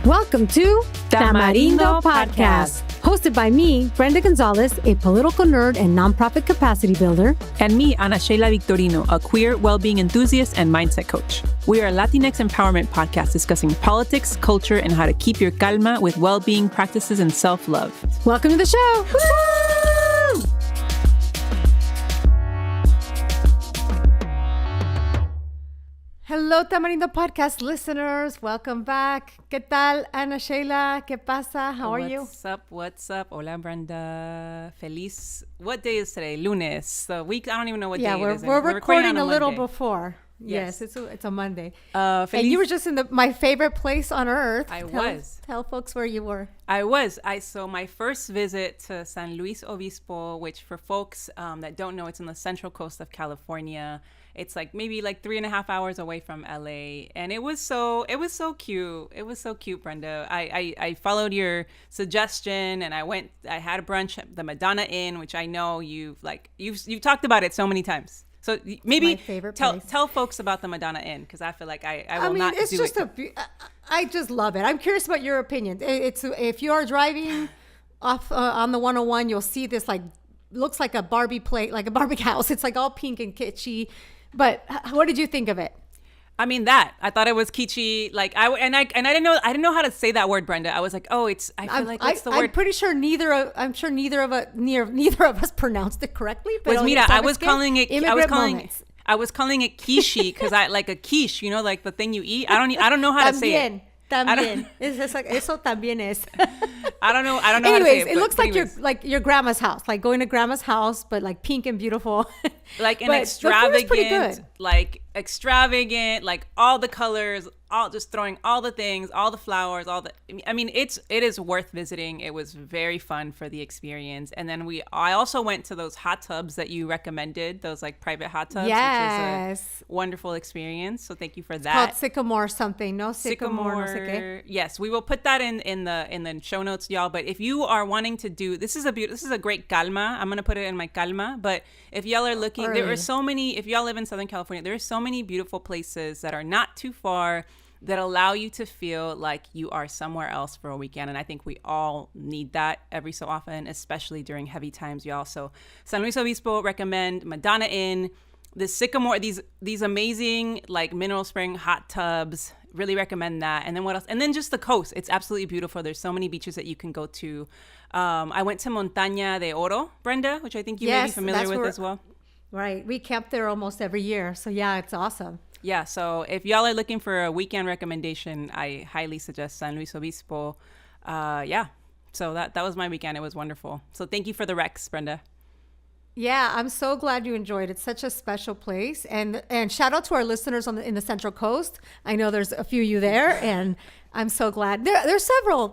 Welcome to Tamarindo Podcast, hosted by me, Brenda Gonzalez, a political nerd and nonprofit capacity builder. And me, Ana Sheila Victorino, a queer well-being enthusiast and mindset coach. We are a Latinx empowerment podcast discussing politics, culture, and how to keep your calma with well-being practices and self-love. Welcome to the show. Woo! Hello, Tamarindo Podcast listeners. Welcome back. ¿Qué tal, Ana Sheila? ¿Qué pasa? How are you? What's up? Hola, Brenda. Feliz. What day is today? Lunes. The week, I don't even know what day it is. We're recording a little before. Yes, it's a Monday. Feliz. And you were just in my favorite place on earth. Tell folks where you were. So my first visit to San Luis Obispo, which for folks that don't know, it's on the central coast of California. It's maybe 3.5 hours away from LA. And it was so cute. It was so cute, Brenda. I followed your suggestion and I had a brunch at the Madonna Inn, which I know you've talked about it so many times. So maybe tell folks about the Madonna Inn, because I feel like I will not do it. It's just I just love it. I'm curious about your opinion. It's if you are driving off on the 101, you'll see this looks like a Barbie plate, like a Barbie house. It's all pink and kitschy. But what did you think of it? I mean, I thought it was kitschy. I didn't know how to say that word, Brenda. I was like, what's the word? I'm pretty sure neither of us pronounced it correctly. But I was calling it quiche because I like a quiche, like the thing you eat. I don't know how to say it. También. Eso también es. I don't know Anyways, how to say it. It looks like your grandma's house, going to grandma's house, but pink and beautiful. Extravagant, all the colors, just throwing all the things, all the flowers, it is worth visiting. It was very fun for the experience. And then I also went to those hot tubs that you recommended, those private hot tubs, yes, which is a wonderful experience. So thank you for that. It's called Sycamore something, no? Sycamore. No sé qué. Yes, we will put that in the show notes, y'all. But if you are wanting to do, this is a great calma. I'm gonna put it in my calma. But if y'all are looking, there are so many. If y'all live in Southern California, there are so many beautiful places that are not too far that allow you to feel like you are somewhere else for a weekend. And I think we all need that every so often, especially during heavy times, y'all. So San Luis Obispo, recommend Madonna Inn, the Sycamore, these amazing mineral spring hot tubs. Really recommend that. And then what else? And then just the coast. It's absolutely beautiful. There's so many beaches that you can go to. I went to Montaña de Oro, Brenda, which I think you may be familiar with as well. Right. We camp there almost every year. So yeah, it's awesome. Yeah. So if y'all are looking for a weekend recommendation, I highly suggest San Luis Obispo. So that was my weekend. It was wonderful. So thank you for the recs, Brenda. Yeah, I'm so glad you enjoyed it. It's such a special place. And shout out to our listeners in the Central Coast. I know there's a few of you there, and I'm so glad. There's several.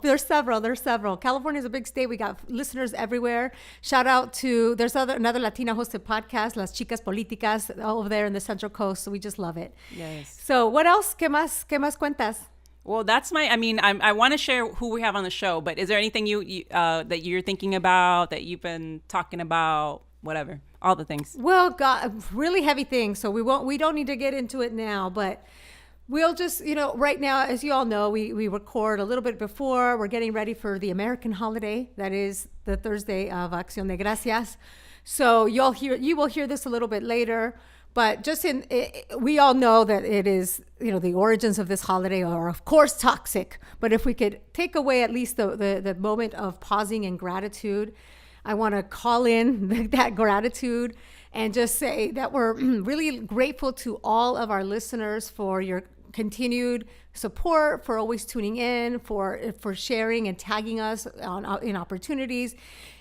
California's a big state. We got listeners everywhere. Shout out to, there's another Latina hosted podcast, Las Chicas Políticas, over there in the Central Coast. So we just love it. Yes. So what else? ¿Qué más cuentas? Well, that's I want to share who we have on the show, but is there anything you that you're thinking about, that you've been talking about? Whatever, all the things. Well, God, really heavy things. So we don't need to get into it now, but we'll just, right now, as you all know, we record a little bit before. We're getting ready for the American holiday. That is the Thursday of Acción de Gracias. So you will hear this a little bit later, but we all know that it is, the origins of this holiday are of course toxic, but if we could take away at least the moment of pausing and gratitude, I want to call in that gratitude and just say that we're really grateful to all of our listeners for your continued support, for always tuning in, for sharing and tagging us in opportunities.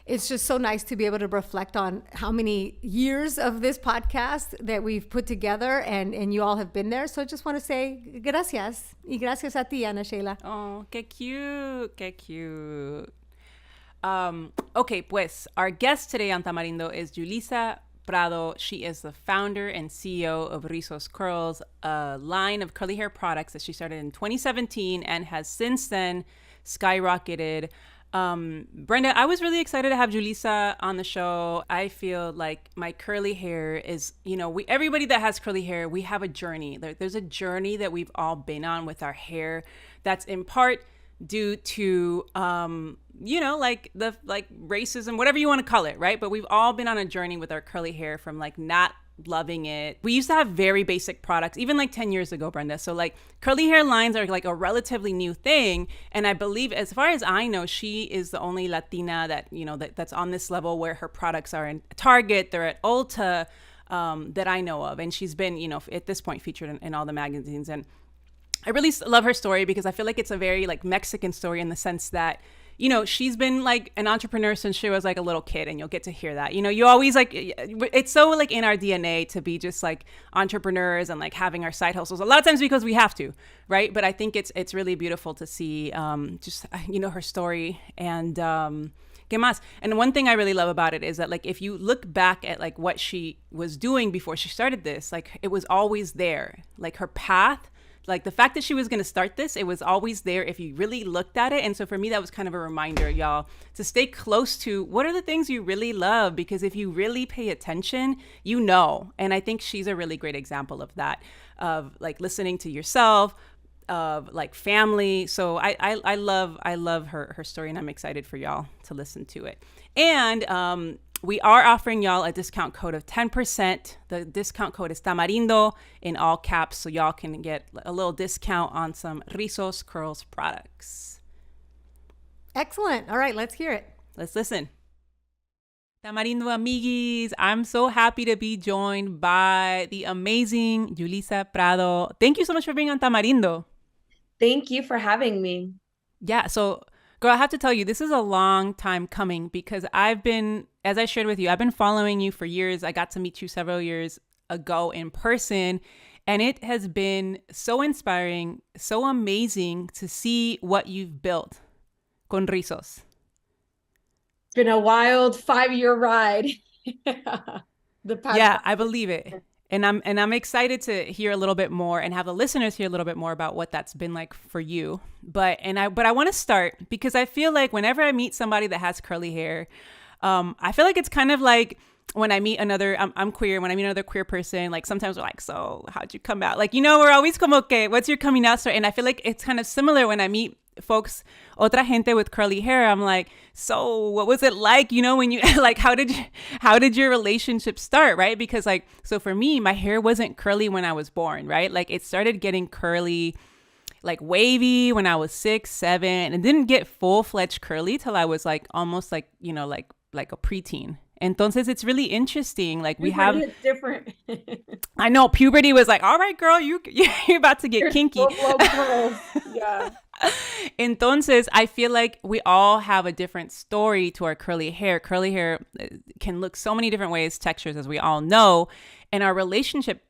It's just so nice to be able to reflect on how many years of this podcast that we've put together, and you all have been there. So I just want to say gracias. Y gracias a ti, Ana Sheila. Oh, qué cute. Okay, pues our guest today on Tamarindo is Julissa Prado. She is the founder and CEO of Rizos Curls, a line of curly hair products that she started in 2017 and has since then skyrocketed. Brenda, I was really excited to have Julissa on the show. I feel like my curly hair is, everybody that has curly hair, we have a journey. There's a journey that we've all been on with our hair that's in part due to like racism, whatever you want to call it, right? But we've all been on a journey with our curly hair from like not loving it. We used to have very basic products even like 10 years ago, Brenda. So like curly hair lines are like a relatively new thing, and I believe, as far as I know, she is the only Latina that that's on this level where her products are in Target, they're at Ulta, that I know of, and she's been at this point featured in all the magazines. And I really love her story because I feel like it's a very like Mexican story in the sense that she's been like an entrepreneur since she was like a little kid, and you'll get to hear that. You always like, it's so like in our DNA to be just like entrepreneurs and like having our side hustles a lot of times because we have to, right? But I think it's really beautiful to see just her story and ¿qué más? And one thing I really love about it is that like if you look back at like what she was doing before she started this, like it was always there, like her path. Like the fact that she was going to start this, it was always there if you really looked at it. And so for me, that was kind of a reminder, y'all, to stay close to what are the things you really love, because if you really pay attention, And I think she's a really great example of that, of like listening to yourself, of like family. So I love her story, and I'm excited for y'all to listen to it. And we are offering y'all a discount code of 10%. The discount code is Tamarindo in all caps, so y'all can get a little discount on some Rizos Curls products. Excellent. All right, let's hear it. Let's listen. Tamarindo amiguis, I'm so happy to be joined by the amazing Julissa Prado. Thank you so much for being on Tamarindo. Thank you for having me. Yeah, so girl, I have to tell you, this is a long time coming because I've been, as I shared with you, I've been following you for years. I got to meet you several years ago in person, and it has been so inspiring, so amazing to see what you've built con Rizos. It's been a wild 5-year ride. Yeah, I believe it. And I'm excited to hear a little bit more and have the listeners hear a little bit more about what that's been like for you. But I want to start because I feel like whenever I meet somebody that has curly hair, I feel like it's kind of like when I meet I'm queer, when I meet another queer person, like sometimes we're like, so how'd you come out? Like, we're always como, okay, what's your coming out story? And I feel like it's kind of similar when I meet folks, otra gente with curly hair. I'm like, so what was it like, when you like, how did your relationship start? Right? Because like, so for me, my hair wasn't curly when I was born, right? Like it started getting curly, like wavy when I was 6, 7, and didn't get full-fledged curly till I was like almost like, like a preteen. Entonces it's really interesting. Like we have different. I know puberty was like, all right, girl, you're about to get kinky. Yeah. Entonces I feel like we all have a different story to our curly hair. Curly hair can look so many different ways, textures, as we all know. And our relationship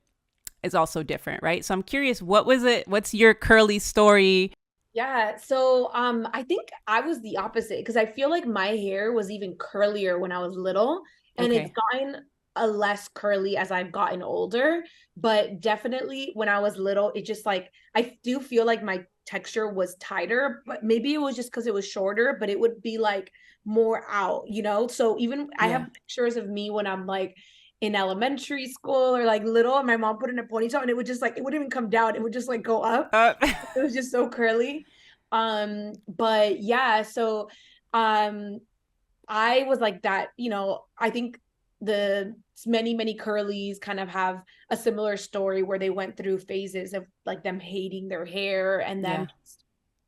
is also different, right? So I'm curious, what's your curly story? Yeah. So I think I was the opposite because I feel like my hair was even curlier when I was little, and Okay. it's gotten a less curly as I've gotten older. But definitely when I was little, it just like, I do feel like my texture was tighter, but maybe it was just because it was shorter, but it would be like more out, So even I have pictures of me when I'm like in elementary school or like little, and my mom put in a ponytail and it would just like, it wouldn't even come down. It would just like go up. It was just so curly. But yeah, so I was like that, I think the many curlies kind of have a similar story where they went through phases of like them hating their hair and then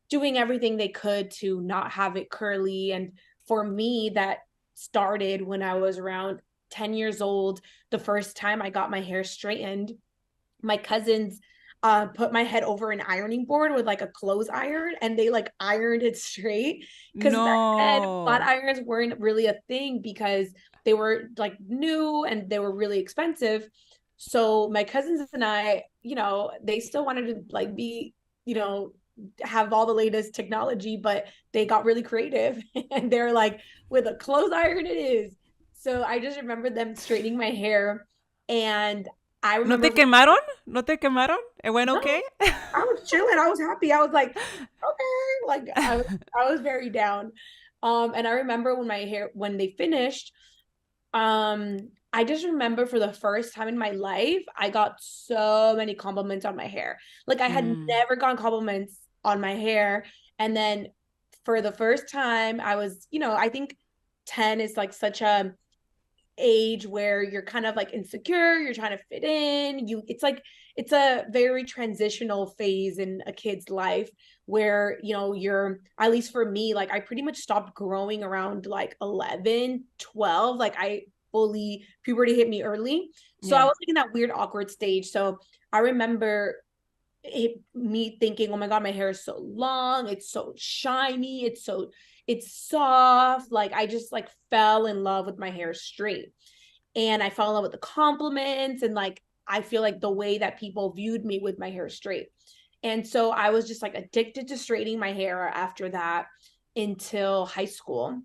doing everything they could to not have it curly. And for me, that started when I was around 10 years old. The first time I got my hair straightened, my cousins put my head over an ironing board with like a clothes iron, and they like ironed it straight because back then flat irons weren't really a thing because they were like new and they were really expensive. So my cousins and I, they still wanted to like be, have all the latest technology, but they got really creative and they're like, with a clothes iron it is. So I just remember them straightening my hair, and I remember. ¿No te quemaron? ¿No te quemaron? It went okay? I was chilling. I was happy. I was like, okay. Like I was very down. And I remember when they finished, I just remember for the first time in my life, I got so many compliments on my hair. Like I had never gotten compliments on my hair. And then for the first time, I was, I think 10 is like such a age where you're kind of like insecure, you're trying to fit in. It's a very transitional phase in a kid's life where, you're, at least for me, like I pretty much stopped growing around like 11, 12. Like puberty hit me early. So I was like in that weird awkward stage. So I remember me thinking, oh my God, my hair is so long, it's so shiny, it's soft. Like I just like fell in love with my hair straight. And I fell in love with the compliments and like I feel like the way that people viewed me with my hair straight. And so I was just like addicted to straightening my hair after that until high school.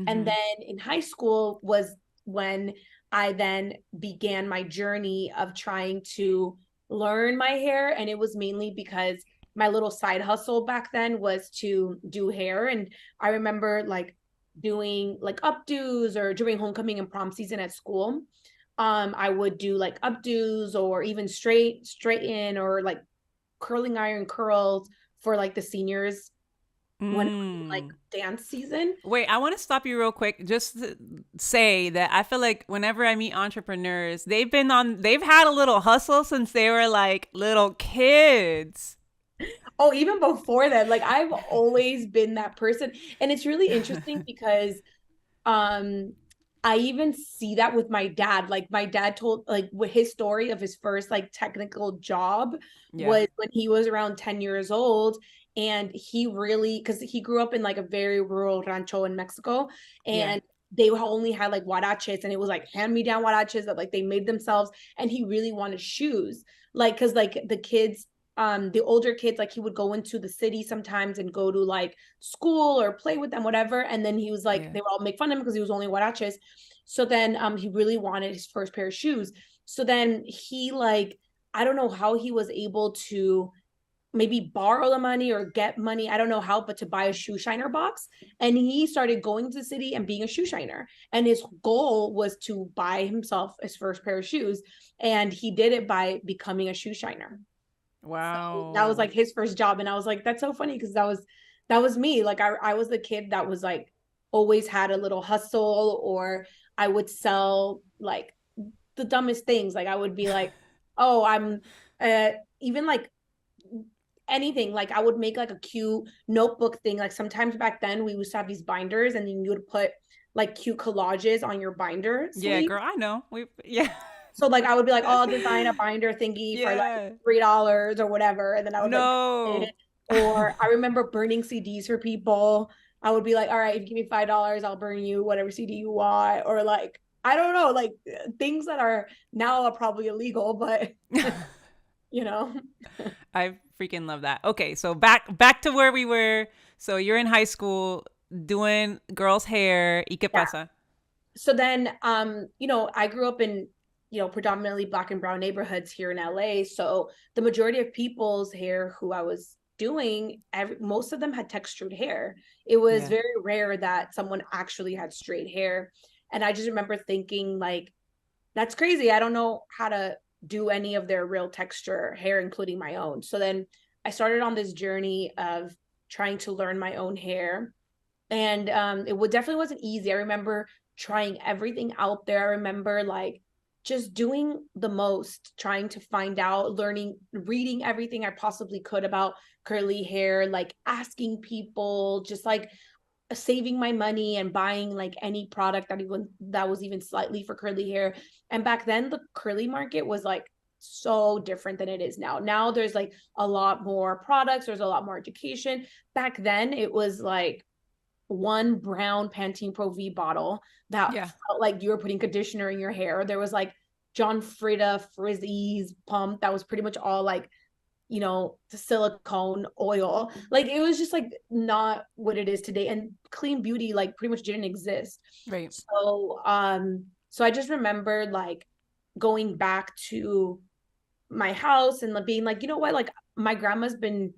And then in high school was when I then began my journey of trying to learn my hair. And it was mainly because my little side hustle back then was to do hair. And I remember like doing like updos, or during homecoming and prom season at school. I would do like updos or even straighten or like curling iron curls for like the seniors when it was like dance season. Wait, I want to stop you real quick just to say that I feel like whenever I meet entrepreneurs, they've had a little hustle since they were like little kids. Oh, even before that, like I've always been that person. And it's really interesting because I even see that with my dad. Like my dad told like his story of his first like technical job was when he was around 10 years old. And he really, because he grew up in like a very rural rancho in Mexico, and they only had like huaraches, and it was like hand-me-down huaraches that like they made themselves. And he really wanted shoes, like because like the kids, the older kids, like he would go into the city sometimes and go to like school or play with them, whatever. And then he was like, they would all make fun of him because he was only huaraches. So then he really wanted his first pair of shoes. So then he like, I don't know how he was able to maybe borrow the money or get money, I don't know how, but to buy a shoe shiner box. And he started going to the city and being a shoe shiner. And his goal was to buy himself his first pair of shoes. And he did it by becoming a shoe shiner. Wow. So that was like his first job. And I was like, that's so funny because that was me. Like I was the kid that was like always had a little hustle, or I would sell like the dumbest things. Like I would be like, oh, I'm even like anything. Like I would make like a cute notebook thing. Like sometimes back then we used to have these binders, and then you would put like cute collages on your binder sleeve. Yeah, girl, I know. So like I would be like, oh, I'll design a binder thingy for like $3 or whatever, and then I would like, or I remember burning CDs for people. I would be like, all right, if you give me $5, I'll burn you whatever CD you want, or like I don't know, like things that are now probably illegal, but you know. I freaking love that. Okay, so back to where we were. So you're in high school doing girls' hair. ¿Y qué pasa? So then, I grew up in, predominantly Black and brown neighborhoods here in LA. So the majority of people's hair who I was doing, most of them had textured hair. It was very rare that someone actually had straight hair. And I just remember thinking like, that's crazy. I don't know how to do any of their real texture hair, including my own. So then I started on this journey of trying to learn my own hair. And definitely wasn't easy. I remember trying everything out there. I remember like just doing the most, trying to find out, learning, reading everything I possibly could about curly hair, like asking people, just like saving my money and buying like any product that was even slightly for curly hair. And back then the curly market was like so different than it is now. Now there's like a lot more products, there's a lot more education. Back then it was like one brown Pantene Pro V bottle that felt like you were putting conditioner in your hair. There was like John Frieda Frizzies pump that was pretty much all like, the silicone oil. Like it was just like not what it is today. And clean beauty like pretty much didn't exist. Right. So I just remember like going back to my house and being like, you know what, like my grandma's been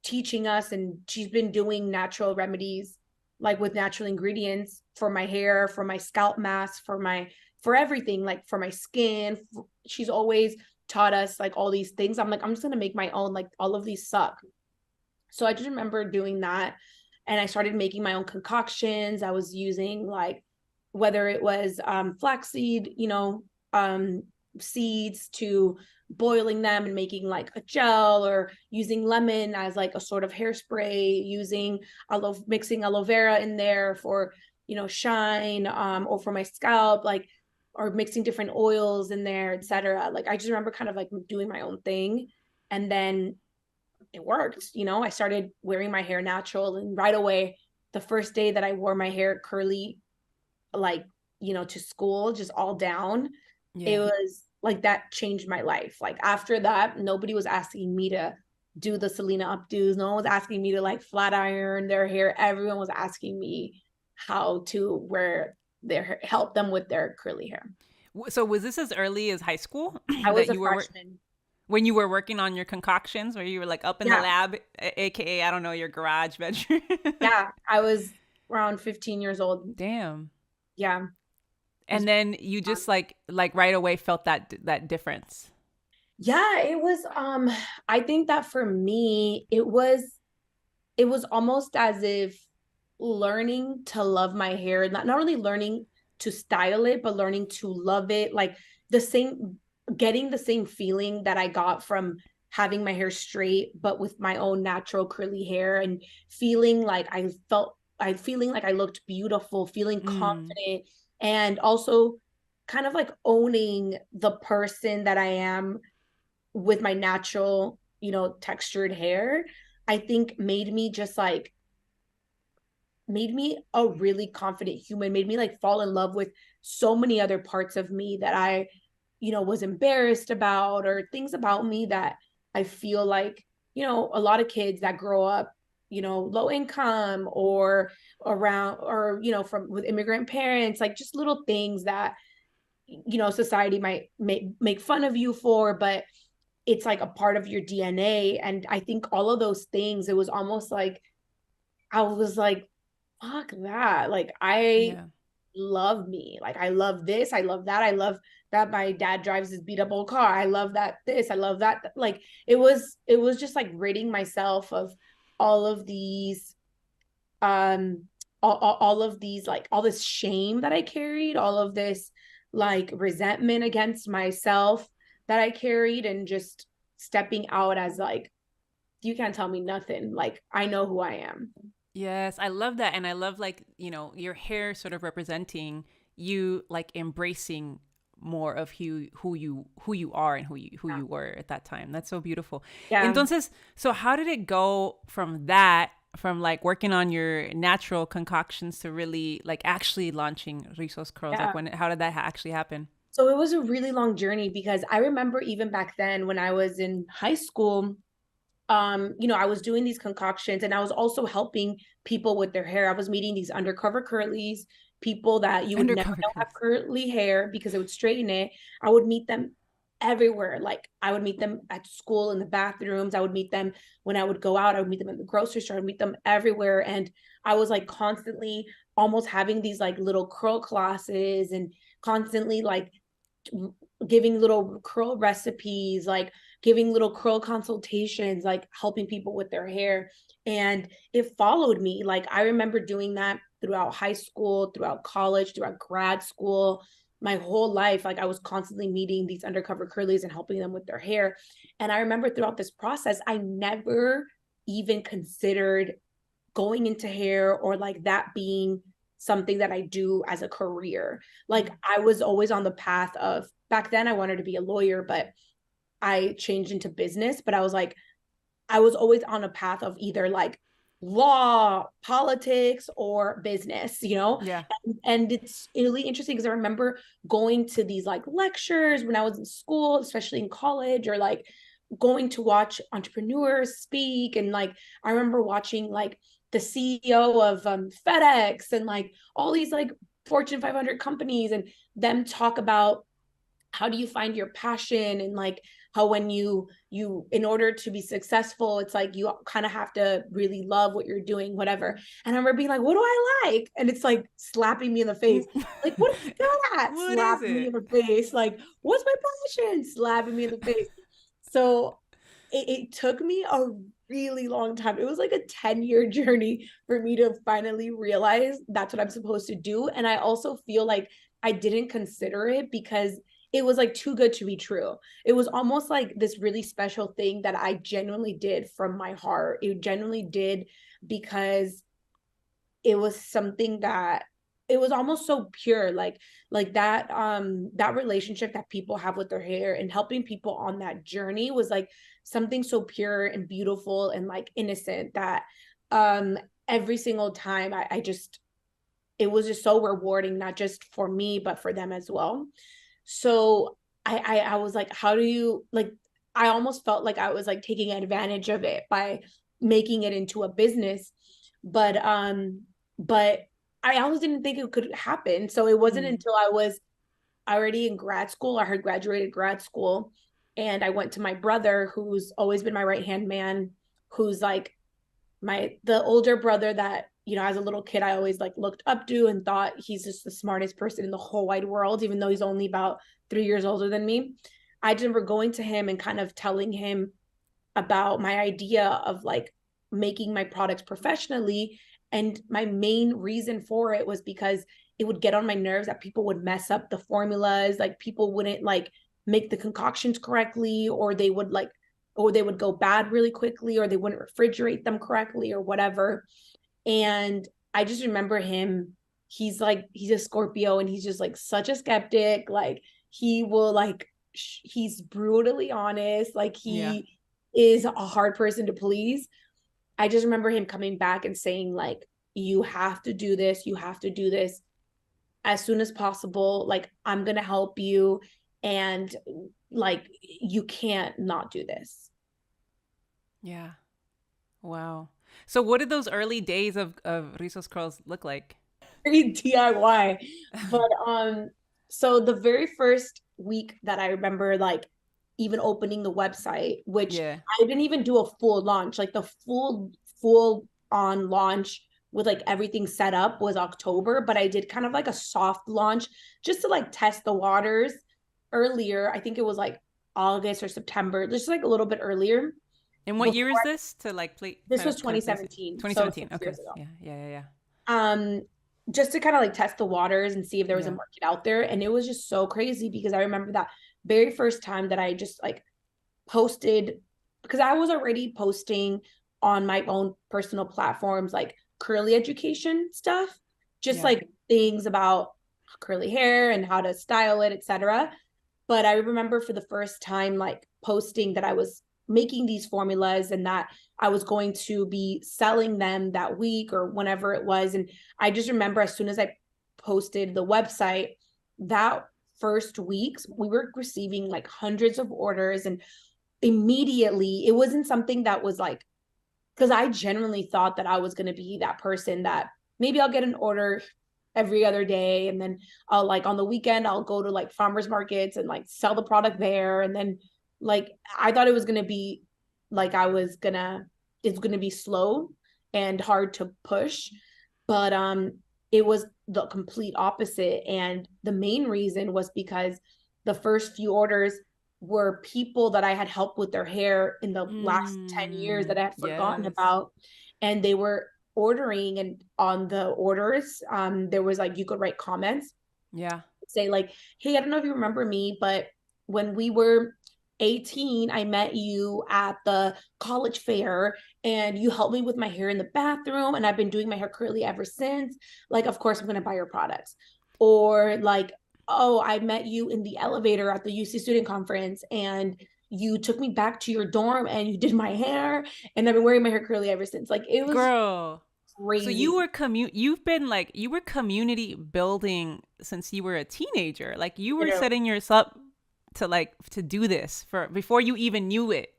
teaching us and she's been doing natural remedies like with natural ingredients for my hair, for my scalp mask, for everything, like for my skin. She's always taught us like all these things. I'm like, I'm just gonna make my own, like all of these suck. So I just remember doing that. and I started making my own concoctions. I was using like, whether it was flaxseed, seeds, to boiling them and making like a gel, or using lemon as like a sort of hairspray, using mixing aloe vera in there for, shine, or for my scalp, like, or mixing different oils in there, etc. Like, I just remember kind of like doing my own thing, and then it worked. I started wearing my hair natural, and right away, the first day that I wore my hair curly, like, to school, just all down, it was like, that changed my life. Like, after that, nobody was asking me to do the Selena updos. No one was asking me to like flat iron their hair. Everyone was asking me how to wear their hair, help them with their curly hair. So was this as early as high school? I was that a you were freshman. when you were working on your concoctions, where you were like up in the lab, aka I don't know, your garage bedroom? Yeah, I was around 15 years old. Damn. Yeah. And then you just like right away felt that difference. Yeah, it was I think that for me it was almost as if learning to love my hair, not only learning to style it, but learning to love it, like getting the same feeling that I got from having my hair straight, but with my own natural curly hair, and feeling like feeling like I looked beautiful, feeling confident, and also kind of like owning the person that I am with my natural, textured hair. I think made me a really confident human, made me like fall in love with so many other parts of me that I, was embarrassed about, or things about me that I feel like, a lot of kids that grow up, low income, or around, or, from with immigrant parents, like just little things that, society might make fun of you for, but it's like a part of your DNA. And I think all of those things, it was almost like, I was like, fuck that. Like, I love me. Like, I love this. I love that. I love that my dad drives this beat up old car. I love that this. I love that. Like, it was just like ridding myself of all of these, all of these, like, all this shame that I carried, all of this like resentment against myself that I carried, and just stepping out as like, you can't tell me nothing. Like, I know who I am. Yes, I love that. And I love, like, your hair sort of representing you, like embracing more of who you are, and who you were at that time. That's so beautiful. Yeah. Entonces, so how did it go from like working on your natural concoctions to really like actually launching Rizos Curls? Yeah. Like, how did that actually happen? So it was a really long journey, because I remember even back then when I was in high school, I was doing these concoctions, and I was also helping people with their hair. I was meeting these undercover curlies, people that you would never know have curly hair, because it would straighten it. I would meet them everywhere. Like, I would meet them at school, in the bathrooms. I would meet them when I would go out. I would meet them in the grocery store. I would meet them everywhere. And I was like constantly almost having these like little curl classes, and constantly like giving little curl recipes, like giving little curl consultations, like helping people with their hair. And it followed me. Like, I remember doing that throughout high school, throughout college, throughout grad school, my whole life. Like, I was constantly meeting these undercover curlies and helping them with their hair. And I remember throughout this process, I never even considered going into hair, or like that being something that I do as a career. Like, I was always on the path of, back then I wanted to be a lawyer, but I changed into business. But I was always on a path of either like law, politics, or business, Yeah. And it's really interesting, because I remember going to these like lectures when I was in school, especially in college, or like going to watch entrepreneurs speak. And like, I remember watching like the CEO of FedEx, and like all these like Fortune 500 companies, and them talk about how do you find your passion, and like how when you in order to be successful, it's like you kind of have to really love what you're doing, whatever. And I remember being like, what do I like? And it's like slapping me in the face. Like, what is that? Slapping me in the face. Like, what's my passion? Slapping me in the face. So it took me really long time. It was like a 10-year journey for me to finally realize that's what I'm supposed to do. And I also feel like I didn't consider it because it was like too good to be true. It was almost like this really special thing that I genuinely did from my heart. It genuinely did because it was something that it was almost so pure, like that relationship that people have with their hair and helping people on that journey was like something so pure and beautiful and like innocent that um every single time I just it was just so rewarding, not just for me but for them as well. So I was like, how do you like, I almost felt like I was like taking advantage of it by making it into a business. But I always didn't think it could happen. So it wasn't until I was already in grad school, I had graduated grad school, and I went to my brother, who's always been my right hand man, who's like the older brother that, you know, as a little kid I always like looked up to and thought he's just the smartest person in the whole wide world, even though he's only about 3 years older than me. I just remember going to him and kind of telling him about my idea of like making my products professionally. And my main reason for it was because it would get on my nerves that people would mess up the formulas, like people wouldn't like make the concoctions correctly, or they would like, or they would go bad really quickly, or they wouldn't refrigerate them correctly or whatever. And I just remember him, he's a Scorpio and he's just like such a skeptic. Like he will like, he's brutally honest. Like he is a hard person to please. I just remember him coming back and saying like, you have to do this. You have to do this as soon as possible. Like, I'm going to help you. And like, you can't not do this. Yeah. Wow. So what did those early days of Rizos Curls look like? Very DIY. But so the very first week that I remember like even opening the website, which Yeah. I didn't even do a full launch, like the full on launch with like everything set up was October, but I did kind of like a soft launch just to like test the waters earlier. I think it was like August or September, just like a little bit earlier. And what year is this to like play? This was Kind of place it? 2017, so 2017. 6 Okay. years ago. Yeah. um just to kind of like test the waters and see if there was a Yeah. market out there. And it was just so crazy because I remember that very first time that I just like posted, because I was already posting on my own personal platforms like curly education stuff, just Yeah. like things about curly hair and how to style it, etc. But I remember for the first time like posting that I was making these formulas and that I was going to be selling them that week or whenever it was. And I just remember as soon as I posted the website, that first weeks we were receiving like hundreds of orders. And immediately it wasn't something that was like, because I genuinely thought that I was going to be that person that maybe I'll get an order every other day, and then I'll like on the weekend I'll go to like farmers markets and like sell the product there. And then like I thought it was going to be like it's going to be slow and hard to push. But it was the complete opposite. And the main reason was because the first few orders were people that I had helped with their hair in the last 10 years that I had forgotten Yes. about. And they were ordering, and on the orders, there was like, you could write comments. Yeah. Say like, hey, I don't know if you remember me, but when we were 18, I met you at the college fair and you helped me with my hair in the bathroom. And I've been doing my hair curly ever since. Like, of course, I'm going to buy your products. Or like, oh, I met you in the elevator at the UC student conference and you took me back to your dorm and you did my hair. And I've been wearing my hair curly ever since. Like, it was Girl. So crazy. you've been like, you were community building since you were a teenager. Like you were You know, setting yourself to do this for before you even knew it,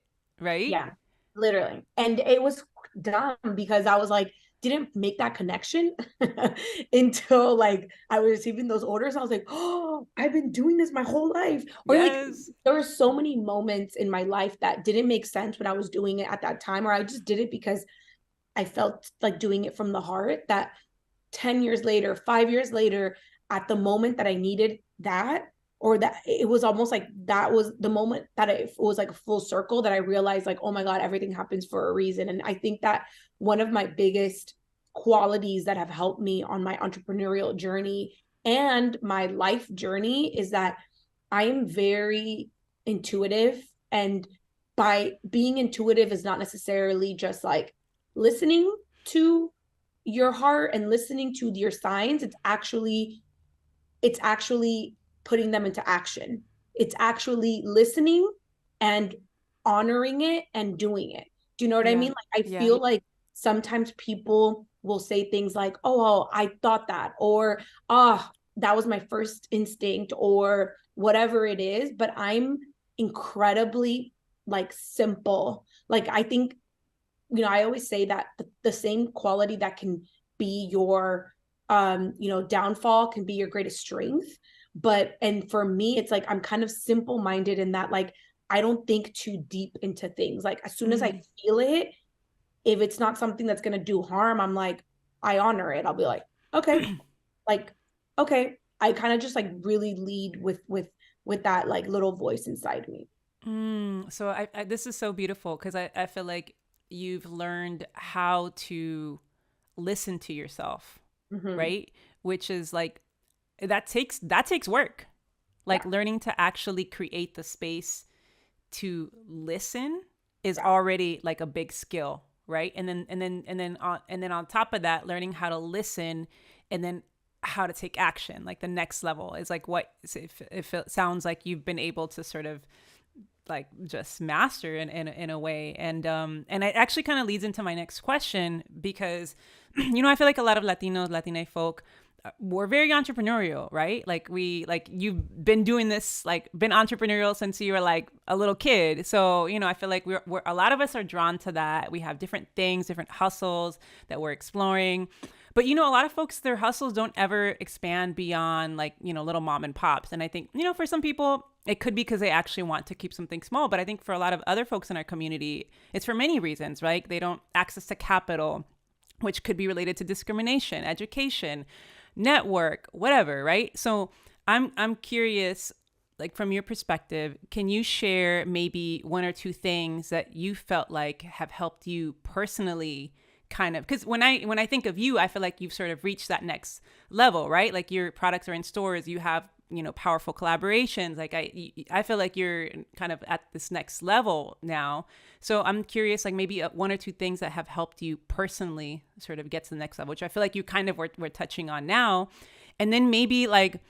right? yeah, literally. And it was dumb because I was like, didn't make that connection until like I was receiving those orders. I was like, oh, I've been doing this my whole life. Or like Yes. there were so many moments in my life that didn't make sense when I was doing it at that time, or I just did it because I felt like doing it from the heart. That 10 years later, 5 years later, at the moment that I needed that, or that it was almost like that was the moment that it was like a full circle that I realized like, oh my God, everything happens for a reason. And I think that one of my biggest qualities that have helped me on my entrepreneurial journey and my life journey is that I am very intuitive. And by being intuitive is not necessarily just like listening to your heart and listening to your signs. It's actually putting them into action. It's actually listening and honoring it and doing it. Do you know what I mean? Like I feel like sometimes people will say things like, oh, well, I thought that, or that was my first instinct, or whatever it is. But I'm incredibly like simple. Like I think, I always say that the same quality that can be your downfall can be your greatest strength. And for me, it's like I'm kind of simple minded in that, like, I don't think too deep into things. Like as soon as I feel it, if it's not something that's going to do harm, I'm like, I honor it. I'll be like, okay, like, okay. I kind of just like really lead with that like little voice inside me. So I this is so beautiful because I feel like you've learned how to listen to yourself, right? Which is like, that takes work. Like learning to actually create the space to listen is already like a big skill, right? And then on top of that, learning how to listen and then how to take action, like the next level is like what if it sounds like you've been able to sort of like just master in a way. And it actually kind of leads into my next question because, I feel like a lot of Latina folk, we're very entrepreneurial, right? Like you've been doing this, like been entrepreneurial since you were like a little kid. So, I feel like we're a lot of us are drawn to that. We have different things, different hustles that we're exploring. But, a lot of folks, their hustles don't ever expand beyond like, little mom and pops. And I think, for some people, it could be because they actually want to keep something small. But I think for a lot of other folks in our community, it's for many reasons, right? They don't access to capital, which could be related to discrimination, education, network, whatever, right? So I'm curious, like from your perspective, can you share maybe one or two things that you felt like have helped you personally kind of, because when I think of you, I feel like you've sort of reached that next level, right? Like your products are in stores, you have, powerful collaborations. Like I feel like you're kind of at this next level now. So I'm curious, like maybe one or two things that have helped you personally sort of get to the next level, which I feel like you kind of were touching on now. And then maybe like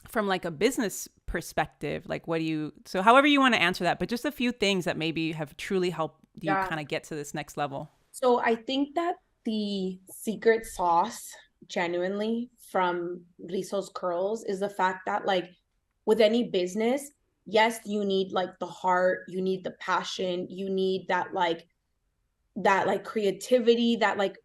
from like a business perspective, like so however you want to answer that, but just a few things that maybe have truly helped you kind of get to this next level. So I think that the secret sauce genuinely from Rizos Curls is the fact that like with any business, yes, you need like the heart, you need the passion, you need that like creativity, that like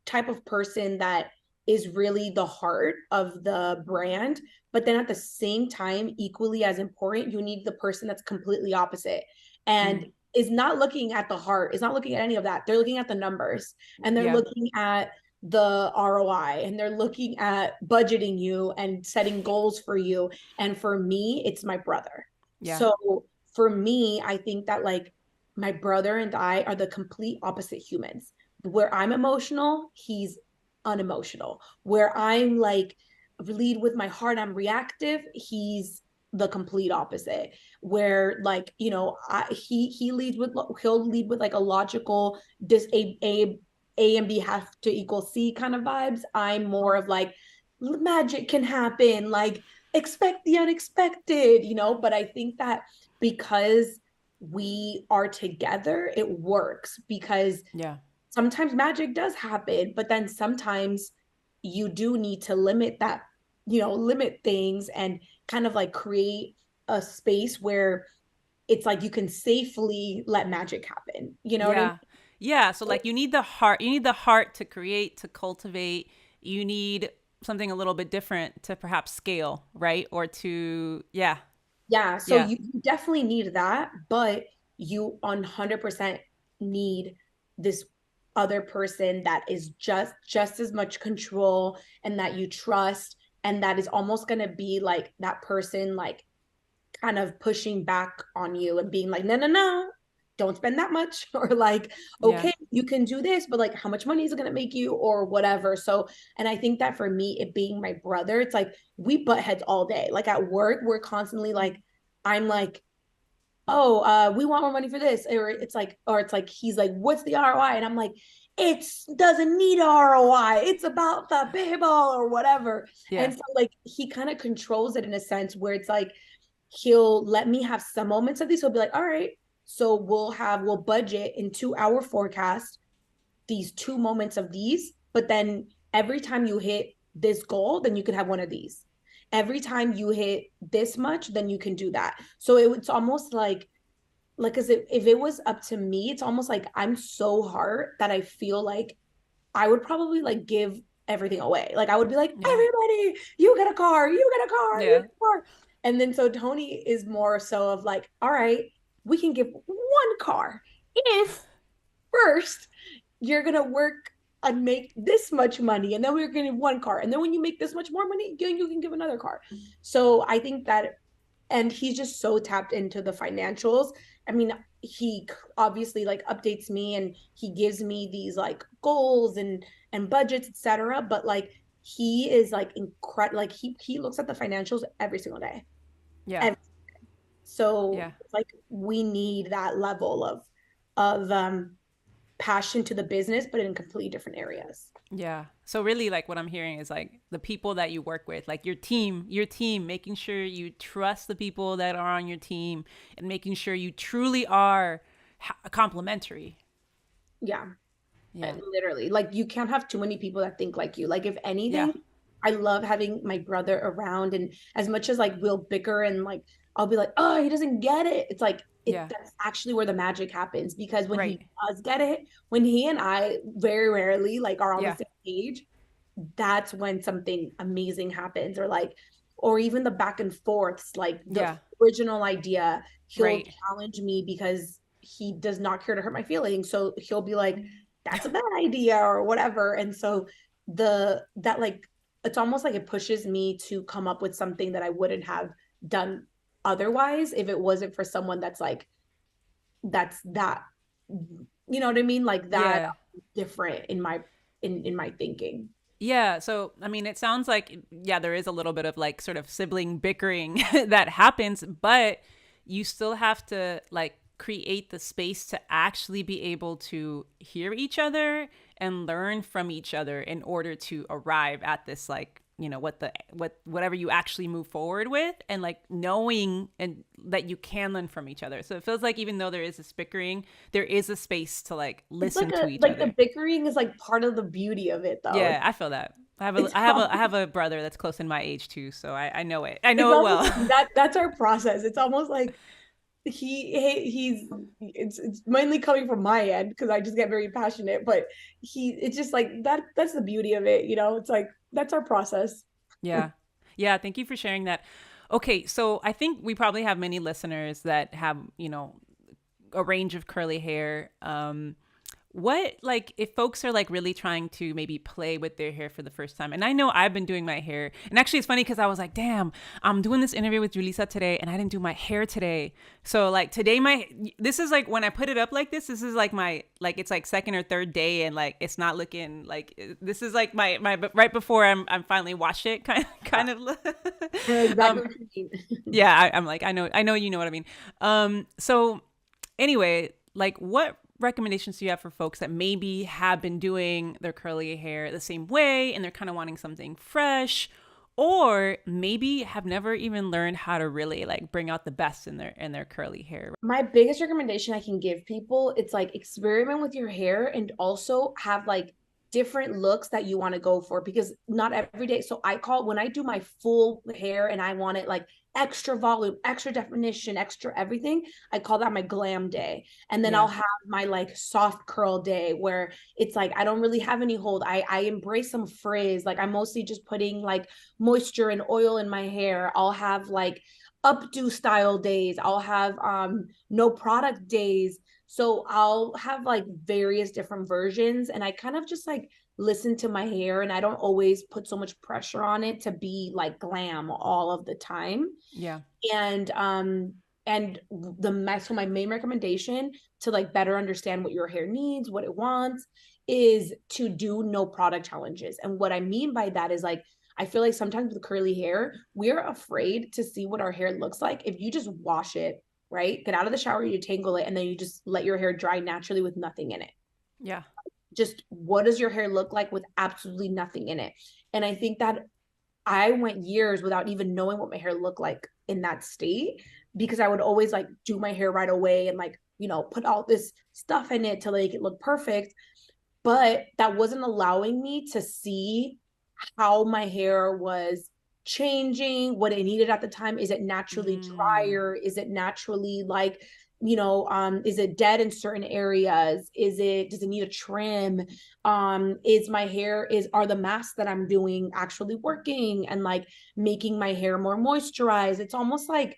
type of person that is really the heart of the brand. But then at the same time, equally as important, you need the person that's completely opposite and is not looking at the heart, is not looking at any of that. They're looking at the numbers and they're looking at the ROI and they're looking at budgeting you and setting goals for you. And for me, it's my brother. So for me, I think that like my brother and I are the complete opposite humans. Where I'm emotional, he's unemotional. Where I'm like lead with my heart, I'm reactive, he's the complete opposite. Where like, he'll lead with like a logical A and B have to equal C kind of vibes. I'm more of like magic can happen, like expect the unexpected, but I think that because we are together, it works because sometimes magic does happen, but then sometimes you do need to limit that, limit things and kind of like create a space where it's like you can safely let magic happen. You know what I mean? Yeah. So like you need the heart to create, to cultivate. You need something a little bit different to perhaps scale, right? Or to, So you definitely need that, but you 100% need this other person that is just as much control and that you trust and that is almost going to be like that person like kind of pushing back on you and being like, no, no, no, don't spend that much. Or like, okay, you can do this, but like, how much money is it going to make you or whatever. So, and I think that for me, it being my brother, it's like we butt heads all day. Like at work, we're constantly like, I'm like, oh, we want more money for this. Or it's like, he's like, what's the ROI? And I'm like, it doesn't need ROI. It's about the people or whatever. Yeah. And so like, he kind of controls it in a sense where it's like, he'll let me have some moments of these. He'll be like, all right, so we'll budget in 2 hour forecast these 2 moments of these, but then every time you hit this goal, then you can have one of these. Every time you hit this much, then you can do that. So it's almost like because if it was up to me, it's almost like I'm so hard that I feel like I would probably like give everything away. Like I would be like, everybody, you get a car, you get a car, you get a car. And then so Tony is more so of like, all right, we can give one car if first you're going to work and make this much money. And then we're going to give one car. And then when you make this much more money, you can give another car. So I think that, and he's just so tapped into the financials. I mean, he obviously like updates me and he gives me these like goals and budgets, etc. But like, he is like incredible. Like he looks at the financials every single day. Yeah. So like we need that level of passion to the business, but in completely different areas. Yeah. So really like what I'm hearing is like the people that you work with, like your team, making sure you trust the people that are on your team and making sure you truly are complementary. Yeah. Literally, like you can't have too many people that think like you. Like if anything, I love having my brother around, and as much as like we'll bicker and like I'll be like, oh, he doesn't get it. It's like that's actually where the magic happens, because when he does get it, when he and I very rarely like are on the same page, that's when something amazing happens. Or like, or even the back and forths, like the original idea, he'll challenge me because he does not care to hurt my feelings. So he'll be like, that's a bad idea or whatever. And so that like, it's almost like it pushes me to come up with something that I wouldn't have done otherwise if it wasn't for someone that's like, that's that, you know what I mean? Like that different in my thinking. Yeah. So, I mean, it sounds like, there is a little bit of like sort of sibling bickering that happens, but you still have to like create the space to actually be able to hear each other and learn from each other in order to arrive at this, like, you know, whatever you actually move forward with, and like knowing and that you can learn from each other. So it feels like even though there is this bickering, there is a space to like listen to each other. Like the bickering is like part of the beauty of it, though. Yeah, I feel that. I have a brother that's close in my age too, so I know it. I know it well. That's our process. It's almost like it's mainly coming from my end because I just get very passionate, but it's just like that's the beauty of it, you know. It's like that's our process. Yeah. Thank you for sharing that. Okay, so I think we probably have many listeners that have, you know, a range of curly hair. What, like, if folks are like really trying to maybe play with their hair for the first time, and I know I've been doing my hair, and actually it's funny because I was like, damn, I'm doing this interview with Julissa today and I didn't do my hair today. So like today, this is like when I put it up like this is like my, like, it's like second or third day, and like it's not looking like, this is like my right before I'm finally washed it kind of exactly what you mean. Yeah, I'm like, I know you know what I mean. So anyway, like, what recommendations do you have for folks that maybe have been doing their curly hair the same way and they're kind of wanting something fresh, or maybe have never even learned how to really like bring out the best in their curly hair? My biggest recommendation I can give people, it's like experiment with your hair and also have like different looks that you want to go for, because not every day. So when I do my full hair and I want it like extra volume, extra definition, extra everything, I call that my glam day. And then I'll have my like soft curl day where it's like I don't really have any hold. I embrace some frizz. Like I'm mostly just putting like moisture and oil in my hair. I'll have like updo style days. I'll have no product days. So I'll have like various different versions, and I kind of just like listen to my hair, and I don't always put so much pressure on it to be like glam all of the time. Yeah. And so my main recommendation to like better understand what your hair needs, what it wants, is to do no product challenges. And what I mean by that is like, I feel like sometimes with curly hair, we're afraid to see what our hair looks like if you just wash it, right? Get out of the shower, you tangle it, and then you just let your hair dry naturally with nothing in it. Yeah. Just what does your hair look like with absolutely nothing in it? And I think that I went years without even knowing what my hair looked like in that state, because I would always like do my hair right away and like, you know, put all this stuff in it to make it look perfect. But that wasn't allowing me to see how my hair was changing, what it needed at the time. Is it naturally drier? Is it naturally like, you know, is it dead in certain areas? Does it need a trim? Is my hair, are the masks that I'm doing actually working and like making my hair more moisturized? It's almost like,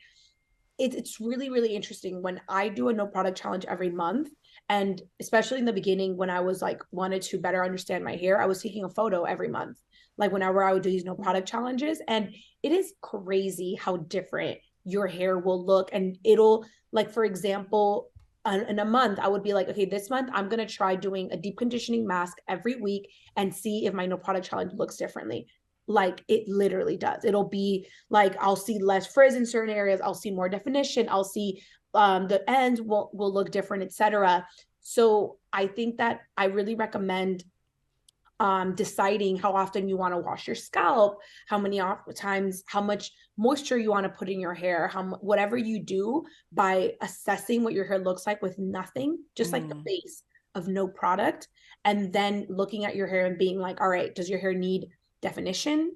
it's really, really interesting when I do a no product challenge every month. And especially in the beginning, when I was like, wanted to better understand my hair, I was taking a photo every month, like whenever I would do these no product challenges. And it is crazy how different your hair will look. And it'll, like, for example, in a month, I would be like, okay, this month I'm going to try doing a deep conditioning mask every week and see if my no product challenge looks differently. Like it literally does. It'll be like, I'll see less frizz in certain areas. I'll see more definition. I'll see the ends will look different, etc. So I think that I really recommend deciding how often you want to wash your scalp, how many times, how much moisture you want to put in your hair, whatever you do, by assessing what your hair looks like with nothing, just like the base of no product, and then looking at your hair and being like, all right, does your hair need definition?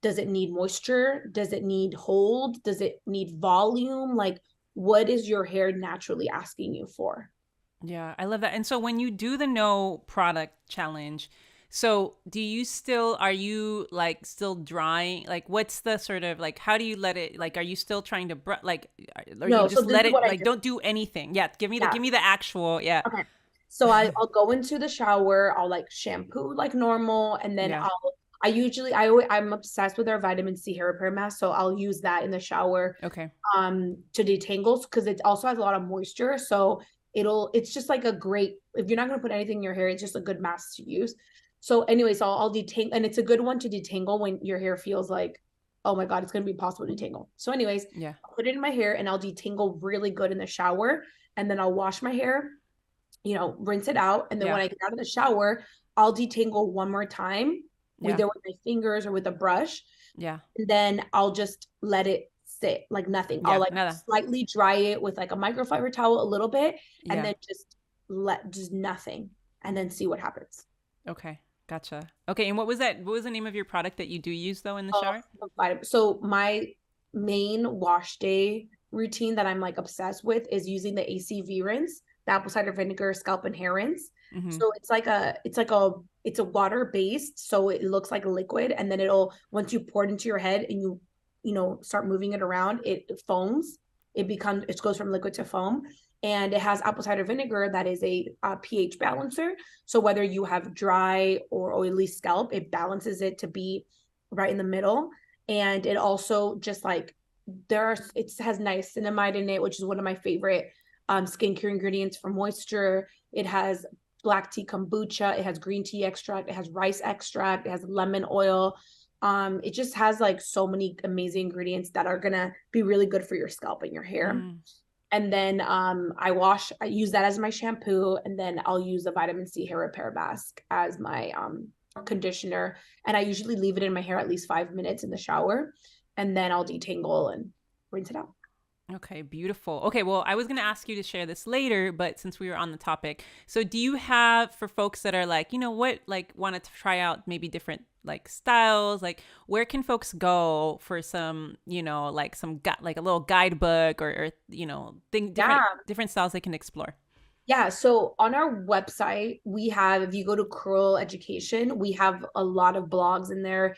Does it need moisture? Does it need hold? Does it need volume? Like, what is your hair naturally asking you for? Yeah, I love that. And so when you do the no product challenge, so are you like still drying? Like, what's the sort of like, how do you let it, like, are you still trying to, or No, you just so let it, like, don't do anything? Yeah. Give me the actual, yeah. Okay. So I'll go into the shower, I'll like shampoo like normal, and then Yeah. I'm obsessed with our vitamin C hair repair mask, so I'll use that in the shower Okay. to detangle, because it also has a lot of moisture. So it's just like a great, if you're not going to put anything in your hair, it's just a good mask to use. So anyway, so I'll detangle, and it's a good one to detangle when your hair feels like, oh my God, it's going to be impossible to detangle. So anyways, Yeah. I'll put it in my hair and I'll detangle really good in the shower, and then I'll wash my hair, you know, rinse it out. And then Yeah. when I get out of the shower, I'll detangle one more time, Yeah. either with my fingers or with a brush. Yeah. And then I'll just let it sit like nothing. I'll Yeah. like Nada. slightly dry it with like a microfiber towel a little bit, and Yeah. then just nothing, and then see what happens. Okay. Gotcha. Okay. And what was that? What was the name of your product that you do use though in the shower? So my main wash day routine that I'm like obsessed with is using the ACV rinse, the apple cider vinegar scalp and hair rinse. Mm-hmm. So it's a water based, so it looks like a liquid, and then once you pour it into your head and you know start moving it around, it foams. It goes from liquid to foam, and it has apple cider vinegar that is a pH balancer. So whether you have dry or oily scalp, it balances it to be right in the middle. And it also just like it has niacinamide in it, which is one of my favorite skincare ingredients for moisture. It has black tea kombucha, it has green tea extract, it has rice extract, it has lemon oil. It just has like so many amazing ingredients that are gonna be really good for your scalp and your hair. And then I use that as my shampoo, and then I'll use the vitamin C hair repair mask as my conditioner. And I usually leave it in my hair at least 5 minutes in the shower, and then I'll detangle and rinse it out. Okay, beautiful. Okay, well, I was going to ask you to share this later, but since we were on the topic, so do you have, for folks that are like, you know what, like wanted to try out maybe different like styles, like where can folks go for some, you know, like like a little guidebook or you know, different styles they can explore? Yeah, so on our website, if you go to Curl Education, we have a lot of blogs in there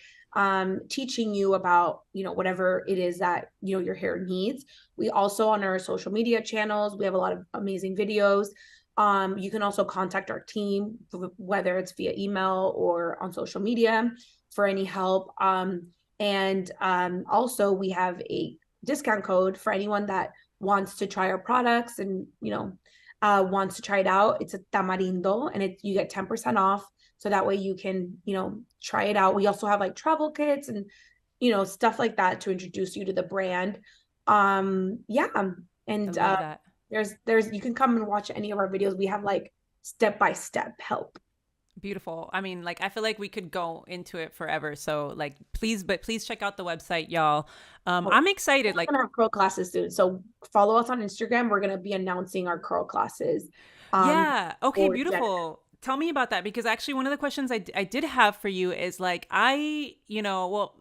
teaching you about, you know, whatever it is that, you know, your hair needs. We also, on our social media channels, we have a lot of amazing videos. You can also contact our team, whether it's via email or on social media, for any help. And also we have a discount code for anyone that wants to try our products and, wants to try it out. It's a Tamarindo, and you get 10% off. So that way you can, try it out. We also have like travel kits and, stuff like that to introduce you to the brand. Yeah. And I love that. there's you can come and watch any of our videos. We have like step-by-step help. Beautiful. I mean, like, I feel like we could go into it forever. So like, please check out the website, y'all. I'm excited. Like, we're gonna have curl classes soon. So follow us on Instagram. We're gonna be announcing our curl classes. yeah. Okay. For Beautiful. Tell me about that, because actually one of the questions I did have for you is like, well,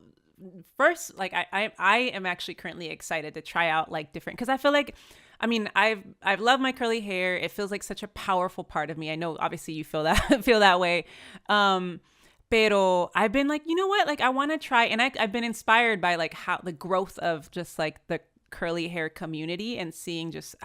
first, like I am actually currently excited to try out like different, because I feel like, I mean, I've loved my curly hair. It feels like such a powerful part of me. I know obviously you feel that feel that way. Pero I've been like, you know what? Like, I want to try, and I've been inspired by like how the growth of just like the curly hair community, and seeing just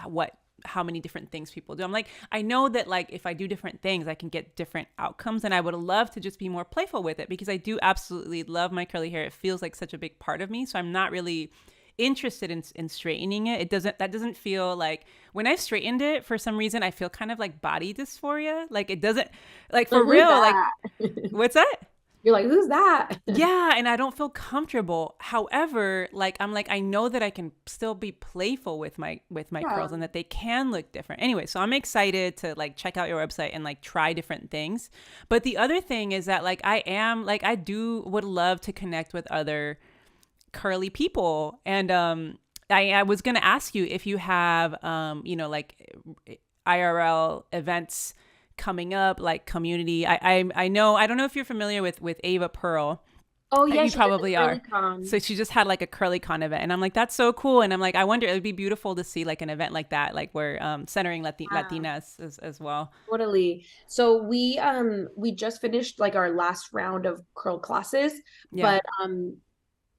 how many different things people do. I'm like, I know that like if I do different things, I can get different outcomes, and I would love to just be more playful with it, because I do absolutely love my curly hair. It feels like such a big part of me. So I'm not really interested in straightening it. That doesn't feel like, when I've straightened it, for some reason I feel kind of like body dysphoria. Like, it doesn't, like, for real, like, what's that? You're like, who's that? Yeah, and I don't feel comfortable. However, like, I'm like, I know that I can still be playful with my curls, and that they can look different. Anyway, so I'm excited to like check out your website and like try different things. But the other thing is that like I would love to connect with other curly people, and I was gonna ask you if you have like IRL events coming up, like community. I know, I don't know if you're familiar with Ava Pearl. Oh yeah, you probably are. So she just had like a CurlyCon event, and I'm like, that's so cool. And I'm like, I wonder, it would be beautiful to see like an event like that, like where centering Latinas as well. Totally. So we just finished like our last round of curl classes, but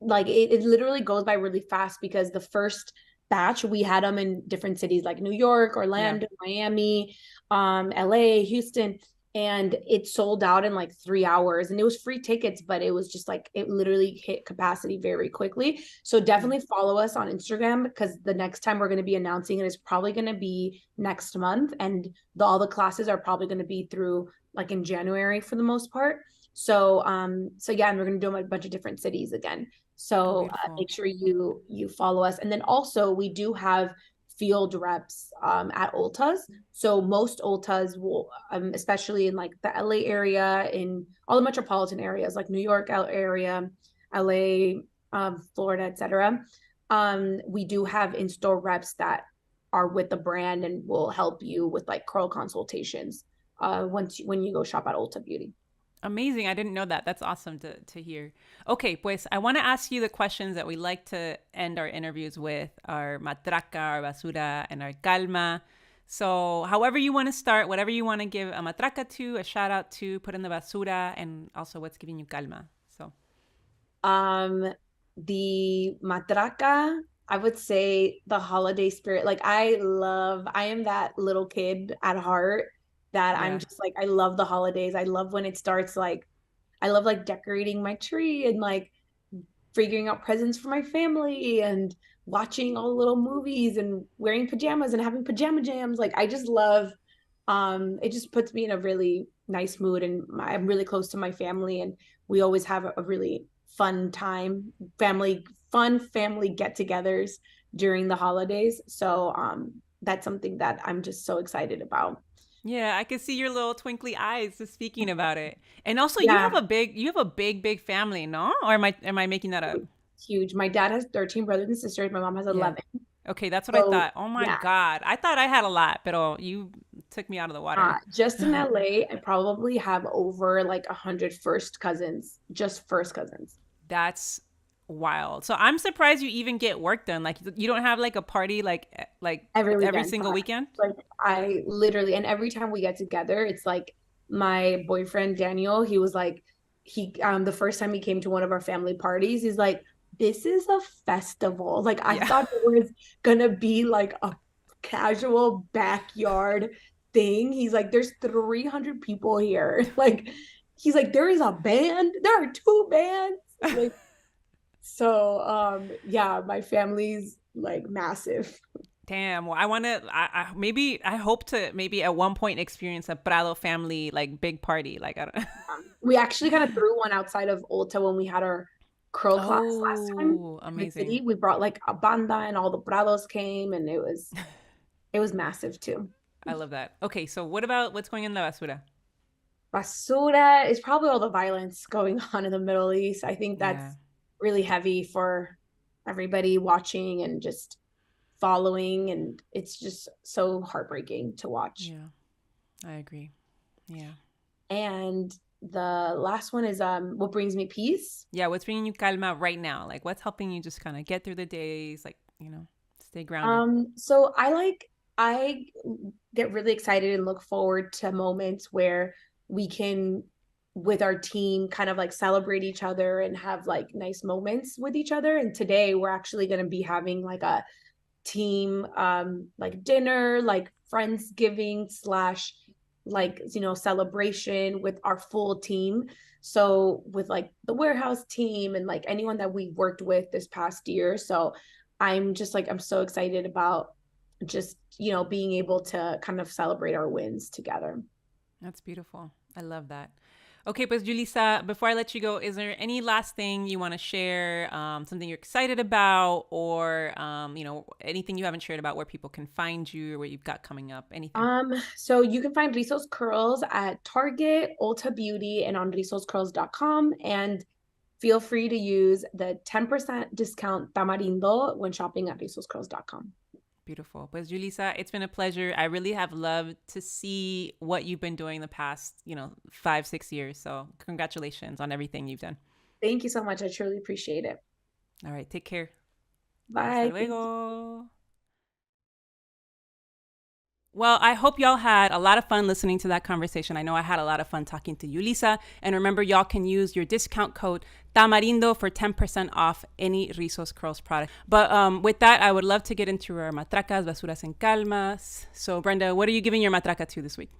like it literally goes by really fast, because the first batch we had them in different cities like New York, Orlando, Miami, LA, Houston, and it sold out in like 3 hours, and it was free tickets, but it was just like, it literally hit capacity very quickly. So definitely follow us on Instagram, because the next time we're going to be announcing it is probably going to be next month, and all the classes are probably going to be through like in January for the most part. So yeah, and we're going to do them in a bunch of different cities again. So make sure you follow us. And then also we do have field reps at Ultas. So most Ultas will, especially in like the LA area, in all the metropolitan areas like New York area, LA, Florida, etc. We do have in-store reps that are with the brand and will help you with like curl consultations when you go shop at Ulta Beauty. Amazing. I didn't know that. That's awesome to hear. Okay, pues I want to ask you the questions that we like to end our interviews with, our matraca, our basura, and our calma. So however you want to start, whatever you want to give a matraca to, a shout out to, put in the basura, and also what's giving you calma. So the matraca, I would say the holiday spirit. Like I am that little kid at heart that I'm just like, I love the holidays. I love when it starts. Like, I love like decorating my tree and like figuring out presents for my family and watching all the little movies and wearing pajamas and having pajama jams. Like, I just love, it just puts me in a really nice mood, and I'm really close to my family, and we always have a really fun time, family get-togethers during the holidays. So that's something that I'm just so excited about. Yeah, I can see your little twinkly eyes just speaking about it. And also you have a big family, no? Or am I making that up? Huge. My dad has 13 brothers and sisters. My mom has 11. Okay, that's what I thought. Oh my God. I thought I had a lot, but you took me out of the water. Just in LA, I probably have over like 100 first cousins, just first cousins. That's wild. So I'm surprised you even get work done. Like, you don't have like a party like every single weekend? Like, I literally, and every time we get together, it's like my boyfriend Daniel, he was like, the first time he came to one of our family parties, he's like, this is a festival. Like, I thought it was gonna be like a casual backyard thing. He's like, there's 300 people here. Like, he's like, there is a band. There are two bands. Like, so yeah, my family's like massive. Damn. Well, I hope to maybe at one point experience a Prado family like big party. Like I don't. We actually kind of threw one outside of Ulta when we had our curl class last time. Oh, In the amazing. city. We brought like a banda and all the Prados came, and it was massive too. I love that. Okay, so what's going in la basura? Basura is probably all the violence going on in the Middle East. I think that's Yeah. really heavy for everybody watching and just following, and it's just so heartbreaking to watch. Yeah, I agree. Yeah. And the last one is what brings me peace. Yeah, what's bringing you calma right now? Like what's helping you just kind of get through the days, like, stay grounded? So I get really excited and look forward to moments where we can, with our team, kind of like celebrate each other and have like nice moments with each other. And today we're actually going to be having like a team like dinner, like Friendsgiving slash like celebration with our full team. So with like the warehouse team and like anyone that we worked with this past year. So I'm so excited about just being able to kind of celebrate our wins together. That's beautiful. I love that. Okay, pues Julissa, before I let you go, is there any last thing you want to share, something you're excited about, or anything you haven't shared about where people can find you or what you've got coming up? Anything? So you can find Rizos Curls at Target, Ulta Beauty, and on rizoscurls.com. And feel free to use the 10% discount Tamarindo when shopping at rizoscurls.com. Beautiful. Pues Julissa, it's been a pleasure. I really have loved to see what you've been doing the past, 5-6 years. So congratulations on everything you've done. Thank you so much. I truly appreciate it. All right. Take care. Bye. Hasta luego. Well, I hope y'all had a lot of fun listening to that conversation. I know I had a lot of fun talking to Julissa. And remember, y'all can use your discount code Tamarindo for 10% off any Rizos Curls product. But with that, I would love to get into our matracas, basuras en calmas. So Brenda, what are you giving your matraca to this week?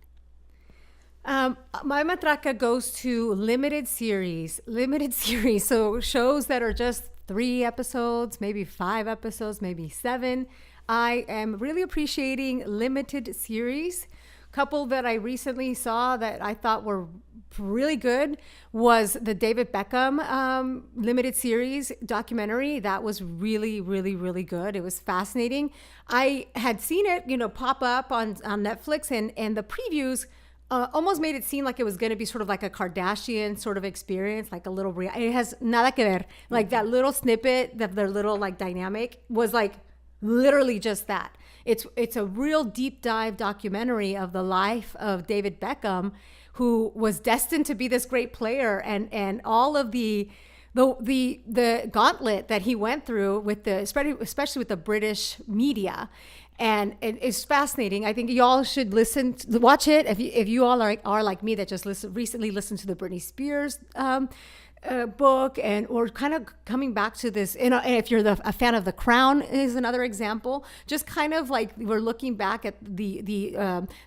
My matraca goes to limited series. So shows that are just 3 episodes, maybe 5 episodes, maybe 7. I am really appreciating limited series. Couple that I recently saw that I thought were really good was the David Beckham limited series documentary. That was really, really, really good. It was fascinating. I had seen it, pop up on Netflix, and the previews almost made it seem like it was going to be sort of like a Kardashian sort of experience, like a little it has nada que ver. Like that little snippet of their little like dynamic was like literally just that. It's a real deep dive documentary of the life of David Beckham, who was destined to be this great player, and all of the gauntlet that he went through with especially with the British media. And it's fascinating. I think y'all should watch it. If you all are like me that just recently listened to the Britney Spears book, or kind of coming back to this, and if you're a fan of The Crown is another example. Just kind of like we're looking back at the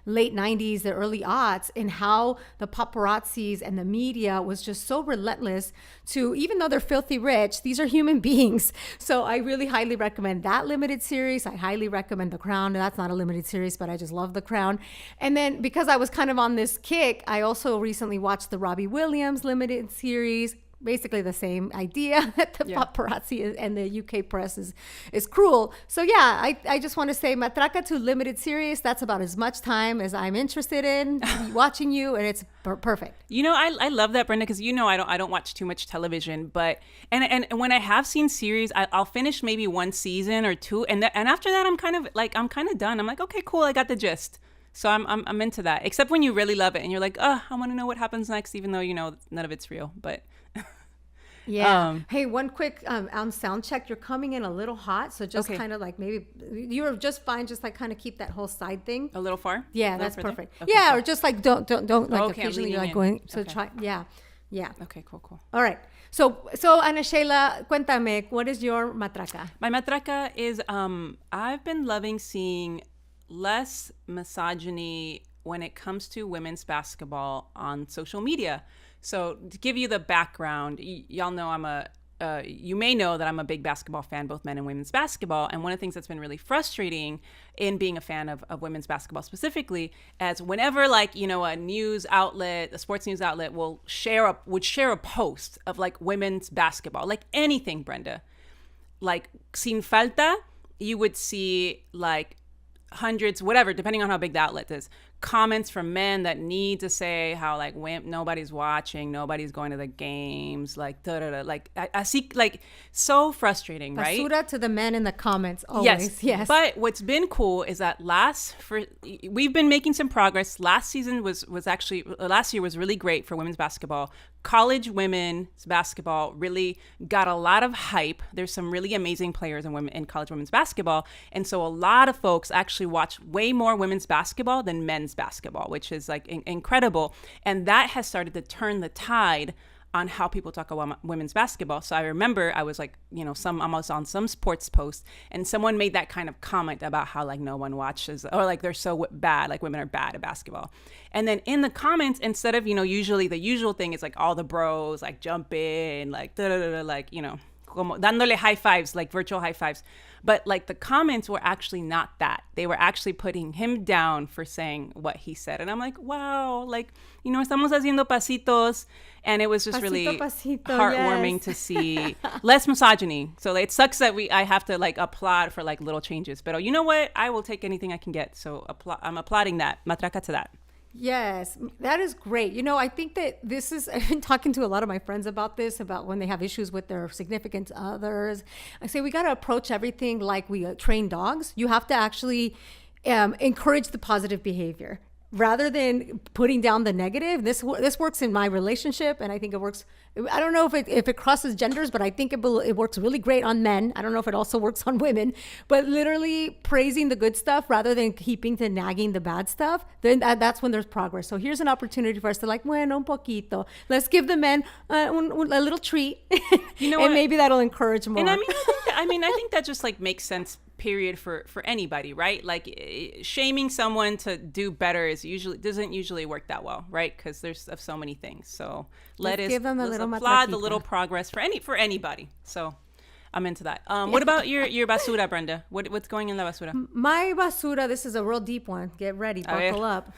late 90s, the early aughts, and how the paparazzis and the media was just so relentless to, even though they're filthy rich, these are human beings. So I really highly recommend that limited series. I highly recommend The Crown. That's not a limited series, but I just love The Crown. And then because I was kind of on this kick, I also recently watched the Robbie Williams limited series. Basically the same idea that the paparazzi and the UK press is cruel. So yeah, I just want to say matraca to limited series. That's about as much time as I'm interested in watching you, and it's perfect. I love that, Brenda, because I don't watch too much television, but and when I have seen series, I'll finish maybe 1 season or 2, and after that I'm kind of done. I'm like, okay, cool, I got the gist. So I'm into that. Except when you really love it and you're like, I want to know what happens next, even though none of it's real. But yeah. Hey, one quick on sound check. You're coming in a little hot, so just kind of like maybe you were just fine. Just like kind of keep that whole side thing a little far. Yeah, that's perfect. Okay, yeah, cool. Or just like don't like occasionally you're like going. So try. Yeah. Okay, cool. All right. So Ana Sheila, cuéntame, what is your matraca? My matraca is I've been loving seeing less misogyny when it comes to women's basketball on social media. So to give you the background, y'all know you may know that I'm a big basketball fan, both men and women's basketball. And one of the things that's been really frustrating in being a fan of women's basketball specifically, as whenever a news outlet, a sports news outlet would share a post of like women's basketball, like anything, Brenda, like sin falta, you would see like hundreds, whatever, depending on how big the outlet is, comments from men that need to say how like nobody's watching, nobody's going to the games, like like I see, like so frustrating, right? Basura to the men in the comments always. Yes. But what's been cool is that we've been making some progress. Last year was really great for women's basketball. College women's basketball really got a lot of hype. There's some really amazing players in college women's basketball. And so a lot of folks actually watch way more women's basketball than men's basketball, which is like incredible. And that has started to turn the tide on how people talk about women's basketball. So I remember I was like, I was on some sports post and someone made that kind of comment about how like no one watches, or like they're so bad, like women are bad at basketball. And then in the comments, instead of, usually the usual thing is like all the bros like jump in, like like, como dándole high fives, like virtual high fives. But like the comments were actually not that. They were actually putting him down for saying what he said. And I'm like, wow, like, estamos haciendo pasitos. And it was just really heartwarming to see less misogyny. So it sucks that I have to like applaud for like little changes. But you know what? I will take anything I can get. So I'm applauding that. Matraca to that. Yes, that is great. I think that I've been talking to a lot of my friends about this, about when they have issues with their significant others. I say we got to approach everything like we train dogs. You have to actually encourage the positive behavior rather than putting down the negative. This works in my relationship, and I think it works. I don't know if it crosses genders, but I think it works really great on men. I don't know if it also works on women, but literally praising the good stuff rather than keeping to nagging the bad stuff. Then that's when there's progress. So here's an opportunity for us to like, bueno, un poquito. Let's give the men a little treat, and maybe that'll encourage more. And I think that just like makes sense. Period for anybody, right? Like shaming someone to do better doesn't usually work that well, right? Because there's so many things. So let's applaud the little progress for anybody. So I'm into that. What about your basura, Brenda? What's going in la basura? My basura. This is a real deep one. Get ready, buckle up.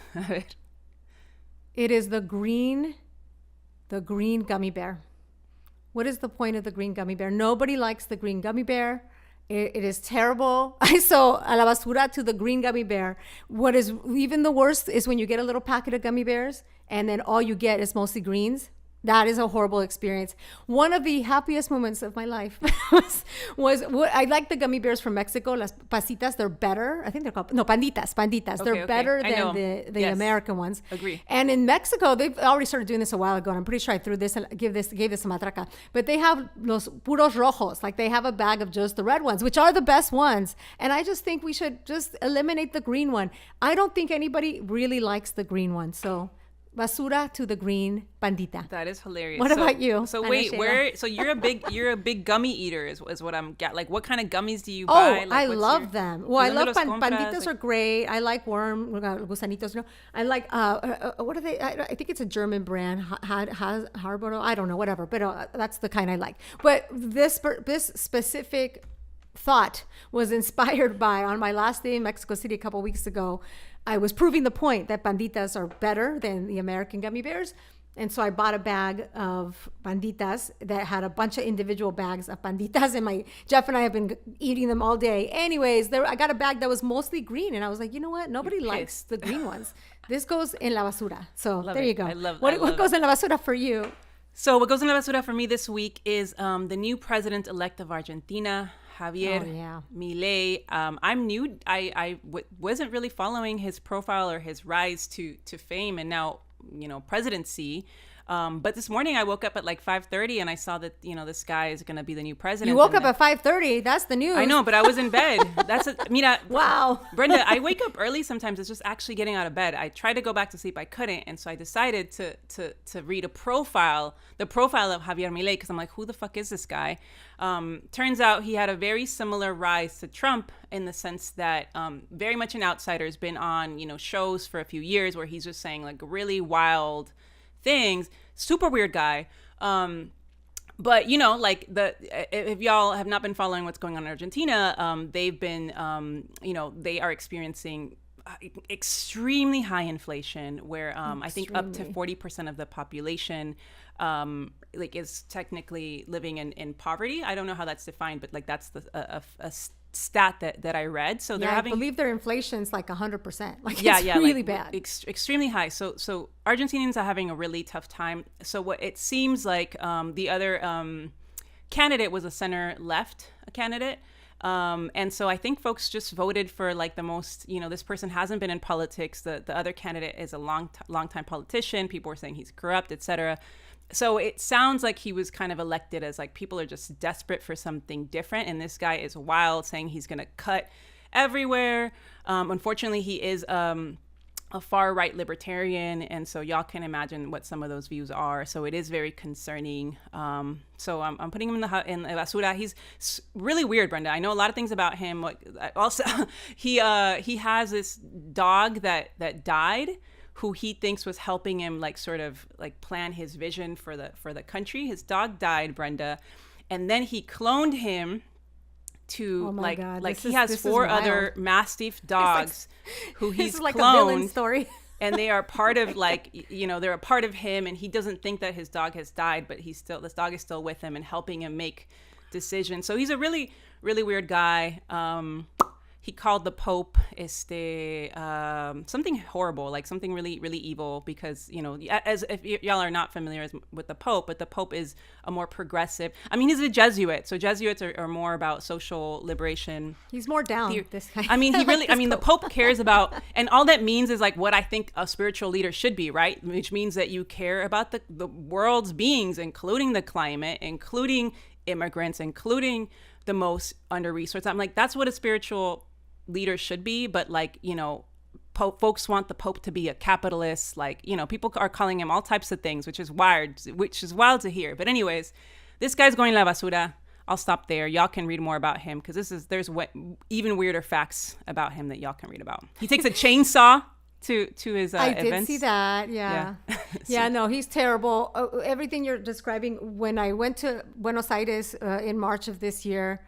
It is the green gummy bear. What is the point of the green gummy bear? Nobody likes the green gummy bear. It is terrible. So a la basura to the green gummy bear. What is even the worst is when you get a little packet of gummy bears and then all you get is mostly greens. That is a horrible experience. One of the happiest moments of my life was I like the gummy bears from Mexico, las pasitas. They're better. I think they're called, no, panditas. They're better than the American ones. Agree. And in Mexico, they've already started doing this a while ago, and I'm pretty sure I gave this to Matraca. But they have los puros rojos, like they have a bag of just the red ones, which are the best ones. And I just think we should just eliminate the green one. I don't think anybody really likes the green one, so basura to the green pandita. That is hilarious. What about you? So wait, Sheila? So you're a big gummy eater is what I'm getting. Like, what kind of gummies do you buy? Like, I love them. Well, I love panditas are great. I like worm gusanitos. I like what are they? I think it's a German brand. Harboro. I don't know. Whatever. But that's the kind I like. But this specific thought was inspired by, on my last day in Mexico City a couple weeks ago, I was proving the point that panditas are better than the American gummy bears. And so I bought a bag of panditas that had a bunch of individual bags of panditas, and Jeff and I have been eating them all day. Anyways, I got a bag that was mostly green, and I was like, you know what? Nobody likes the green ones. This goes in la basura. So there you go. What goes in la basura for you? So what goes in la basura for me this week is the new president-elect of Argentina, Javier Milei. I'm new. I wasn't really following his profile or his rise to fame and now, presidency. But this morning I woke up at like 5:30 and I saw that, this guy is going to be the new president. You woke up at 5:30. That's the news. I know, but I was in bed. Mira, wow. Brenda, I wake up early sometimes. It's just actually getting out of bed. I tried to go back to sleep. I couldn't. And so I decided to read the profile of Javier Milei, because I'm like, who the fuck is this guy? Turns out he had a very similar rise to Trump in the sense that very much an outsider, has been on, shows for a few years where he's just saying like really wild things. Super weird guy. But like if y'all have not been following what's going on in Argentina, they've been they are experiencing extremely high inflation, where I think up to 40% of the population is technically living in poverty. I don't know how that's defined, but like that's a stat that I read. So they're having, I believe their inflation's like 100%. Like it's really bad. Extremely high. So Argentinians are having a really tough time. So what it seems like, the other candidate was a center left candidate. And so I think folks just voted for like the most, this person hasn't been in politics. The other candidate is a long time politician. People were saying he's corrupt, etc. So it sounds like he was kind of elected as like people are just desperate for something different. And this guy is wild, saying he's going to cut everywhere. Unfortunately, he is a far right libertarian. And so y'all can imagine what some of those views are. So it is very concerning. So I'm putting him in the basura. He's really weird, Brenda. I know a lot of things about him. Also, he has this dog that died, who he thinks was helping him like sort of like plan his vision for the country. His dog died, Brenda, and then he cloned him to he has 4 other Mastiff dogs who he's like cloned. A villain story. And they are part of they're a part of him, and he doesn't think that his dog has died, but this dog is still with him and helping him make decisions. So he's a really, really weird guy. He called the Pope something horrible, like something really, really evil, because, as if y'all are not familiar with the Pope, but the Pope is a more progressive. I mean, he's a Jesuit, so Jesuits are more about social liberation. He's more down, this guy. I mean, the Pope cares about, and all that means is like what I think a spiritual leader should be, right? Which means that you care about the world's beings, including the climate, including immigrants, including the most under-resourced. I'm like, that's what a spiritual leader should be. But like, folks want the Pope to be a capitalist. Like, people are calling him all types of things, which is wild to hear. But anyways, this guy's going la basura. I'll stop there. Y'all can read more about him, because there's even weirder facts about him that y'all can read about. He takes a chainsaw to his I events. did see that. Yeah. Yeah, no, he's terrible. Everything you're describing. When I went to Buenos Aires in March of this year,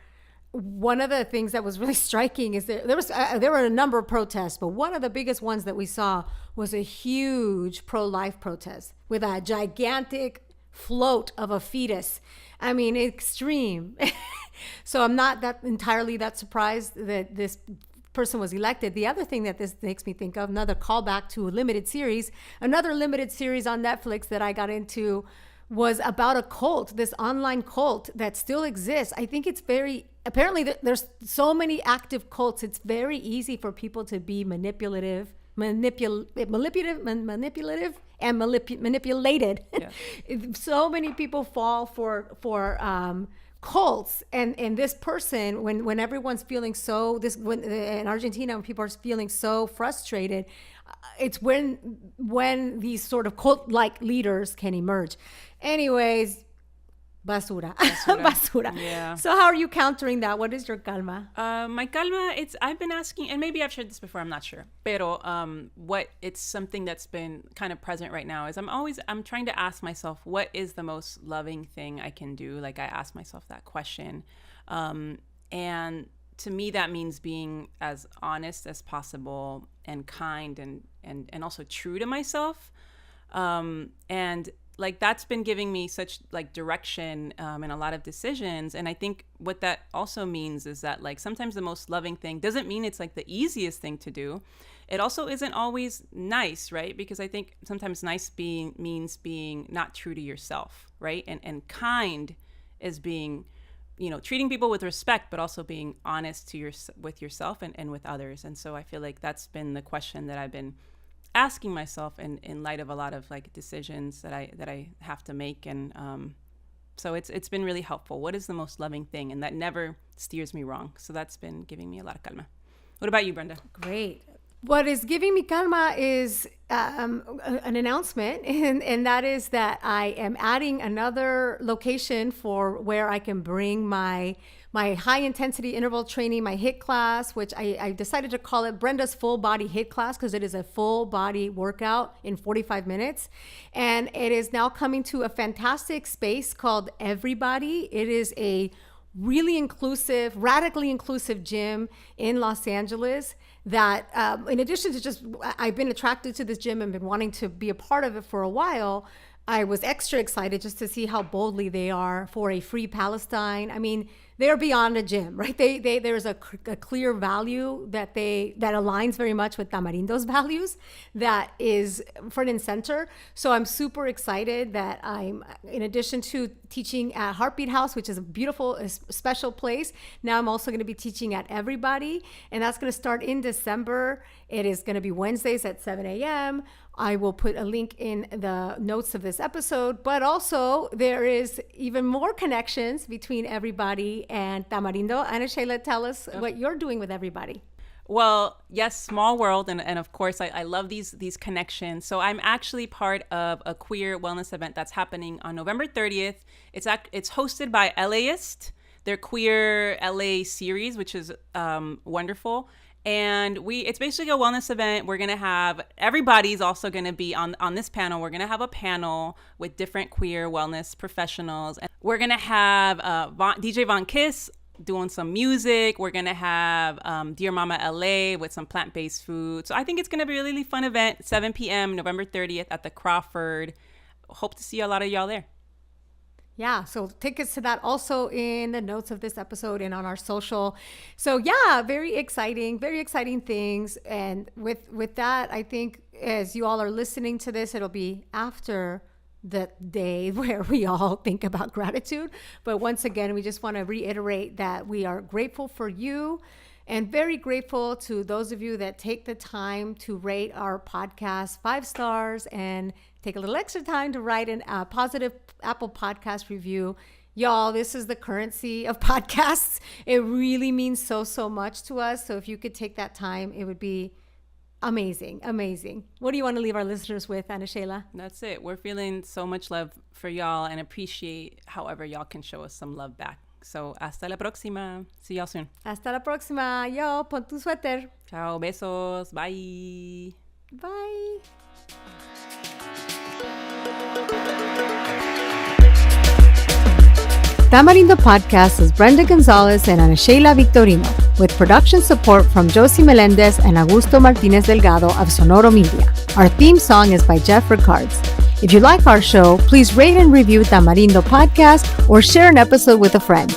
one of the things that was really striking is there were a number of protests, but one of the biggest ones that we saw was a huge pro-life protest with a gigantic float of a fetus. I mean, extreme. So I'm not entirely that surprised that this person was elected. The other thing that this makes me think of, another callback to another limited series on Netflix that I got into, was about a cult, this online cult that still exists. I think it's apparently there's so many active cults. It's very easy for people to be manipulative and manipulated. Yeah. So many people fall for cults, and this person, when everyone's feeling in Argentina, when people are feeling so frustrated, it's when these sort of cult-like leaders can emerge. Anyways, basura. Yeah. So how are you countering that? What is your calma? My calma, I've been asking, and maybe I've shared this before, I'm not sure. Pero it's something that's been kind of present right now is I'm trying to ask myself, what is the most loving thing I can do? Like, I ask myself that question. And to me, that means being as honest as possible and kind and also true to myself. And like, that's been giving me such like direction in a lot of decisions. And I think what that also means is that like sometimes the most loving thing doesn't mean it's like the easiest thing to do. It also isn't always nice, right? Because I think sometimes nice means being not true to yourself, right? And kind is being, treating people with respect, but also being honest with yourself and with others. And so I feel like that's been the question that I've been asking myself in light of a lot of like decisions that I have to make. And so it's been really helpful. What is the most loving thing? And that never steers me wrong. So that's been giving me a lot of calma. What about you, Brenda? Great. What is giving me calma is an announcement, and that is that I am adding another location for where I can bring my high intensity interval training, my HIIT class, which I decided to call it Brenda's full body HIIT class because it is a full body workout in 45 minutes. And it is now coming to a fantastic space called Everybody. It is a really inclusive, radically inclusive gym in Los Angeles that in addition to just, I've been attracted to this gym and been wanting to be a part of it for a while. I was extra excited just to see how boldly they are for a free Palestine. I mean, they're beyond a gym, right? There's a clear value that aligns very much with Tamarindo's values that is front and center. So I'm super excited that I'm, in addition to teaching at Heartbeat House, which is a beautiful, special place, now I'm also going to be teaching at Everybody, and that's going to start in December. It is going to be Wednesdays at 7 a.m. I will put a link in the notes of this episode, but also there is even more connections between Everybody and Tamarindo. Ana Sheila, tell us what you're doing with Everybody. Well, yes, small world. And of course, I love these connections. So I'm actually part of a queer wellness event that's happening on November 30th. It's hosted by LAist, their queer LA series, which is wonderful. And it's basically a wellness event. We're going to have, everybody's also going to be on this panel. We're going to have a panel with different queer wellness professionals. And we're going to have DJ Von Kiss doing some music. We're going to have Dear Mama LA with some plant-based food. So I think it's going to be a really fun event, 7 p.m., November 30th at the Crawford. Hope to see a lot of y'all there. Yeah, so tickets to that also in the notes of this episode and on our social. So yeah, very exciting things. And with that, I think as you all are listening to this, it'll be after the day where we all think about gratitude. But once again, we just want to reiterate that we are grateful for you and very grateful to those of you that take the time to rate our podcast 5 stars and take a little extra time to write a positive Apple Podcast review. Y'all, this is the currency of podcasts. It really means so much to us. So if you could take that time, it would be amazing. What do you want to leave our listeners with, Ana Sheila? That's it. We're feeling so much love for y'all and appreciate however y'all can show us some love back. So, hasta la próxima. See y'all soon. Hasta la próxima. Yo, pon tu suéter. Ciao, besos. Bye. Bye. Tamarindo Podcast is Brenda Gonzalez and Ana Sheila Victorino, with production support from Josie Melendez and Augusto Martinez Delgado of Sonoro Media. Our theme song is by Jeff Ricards. If you like our show, please rate and review Tamarindo Podcast or share an episode with a friend.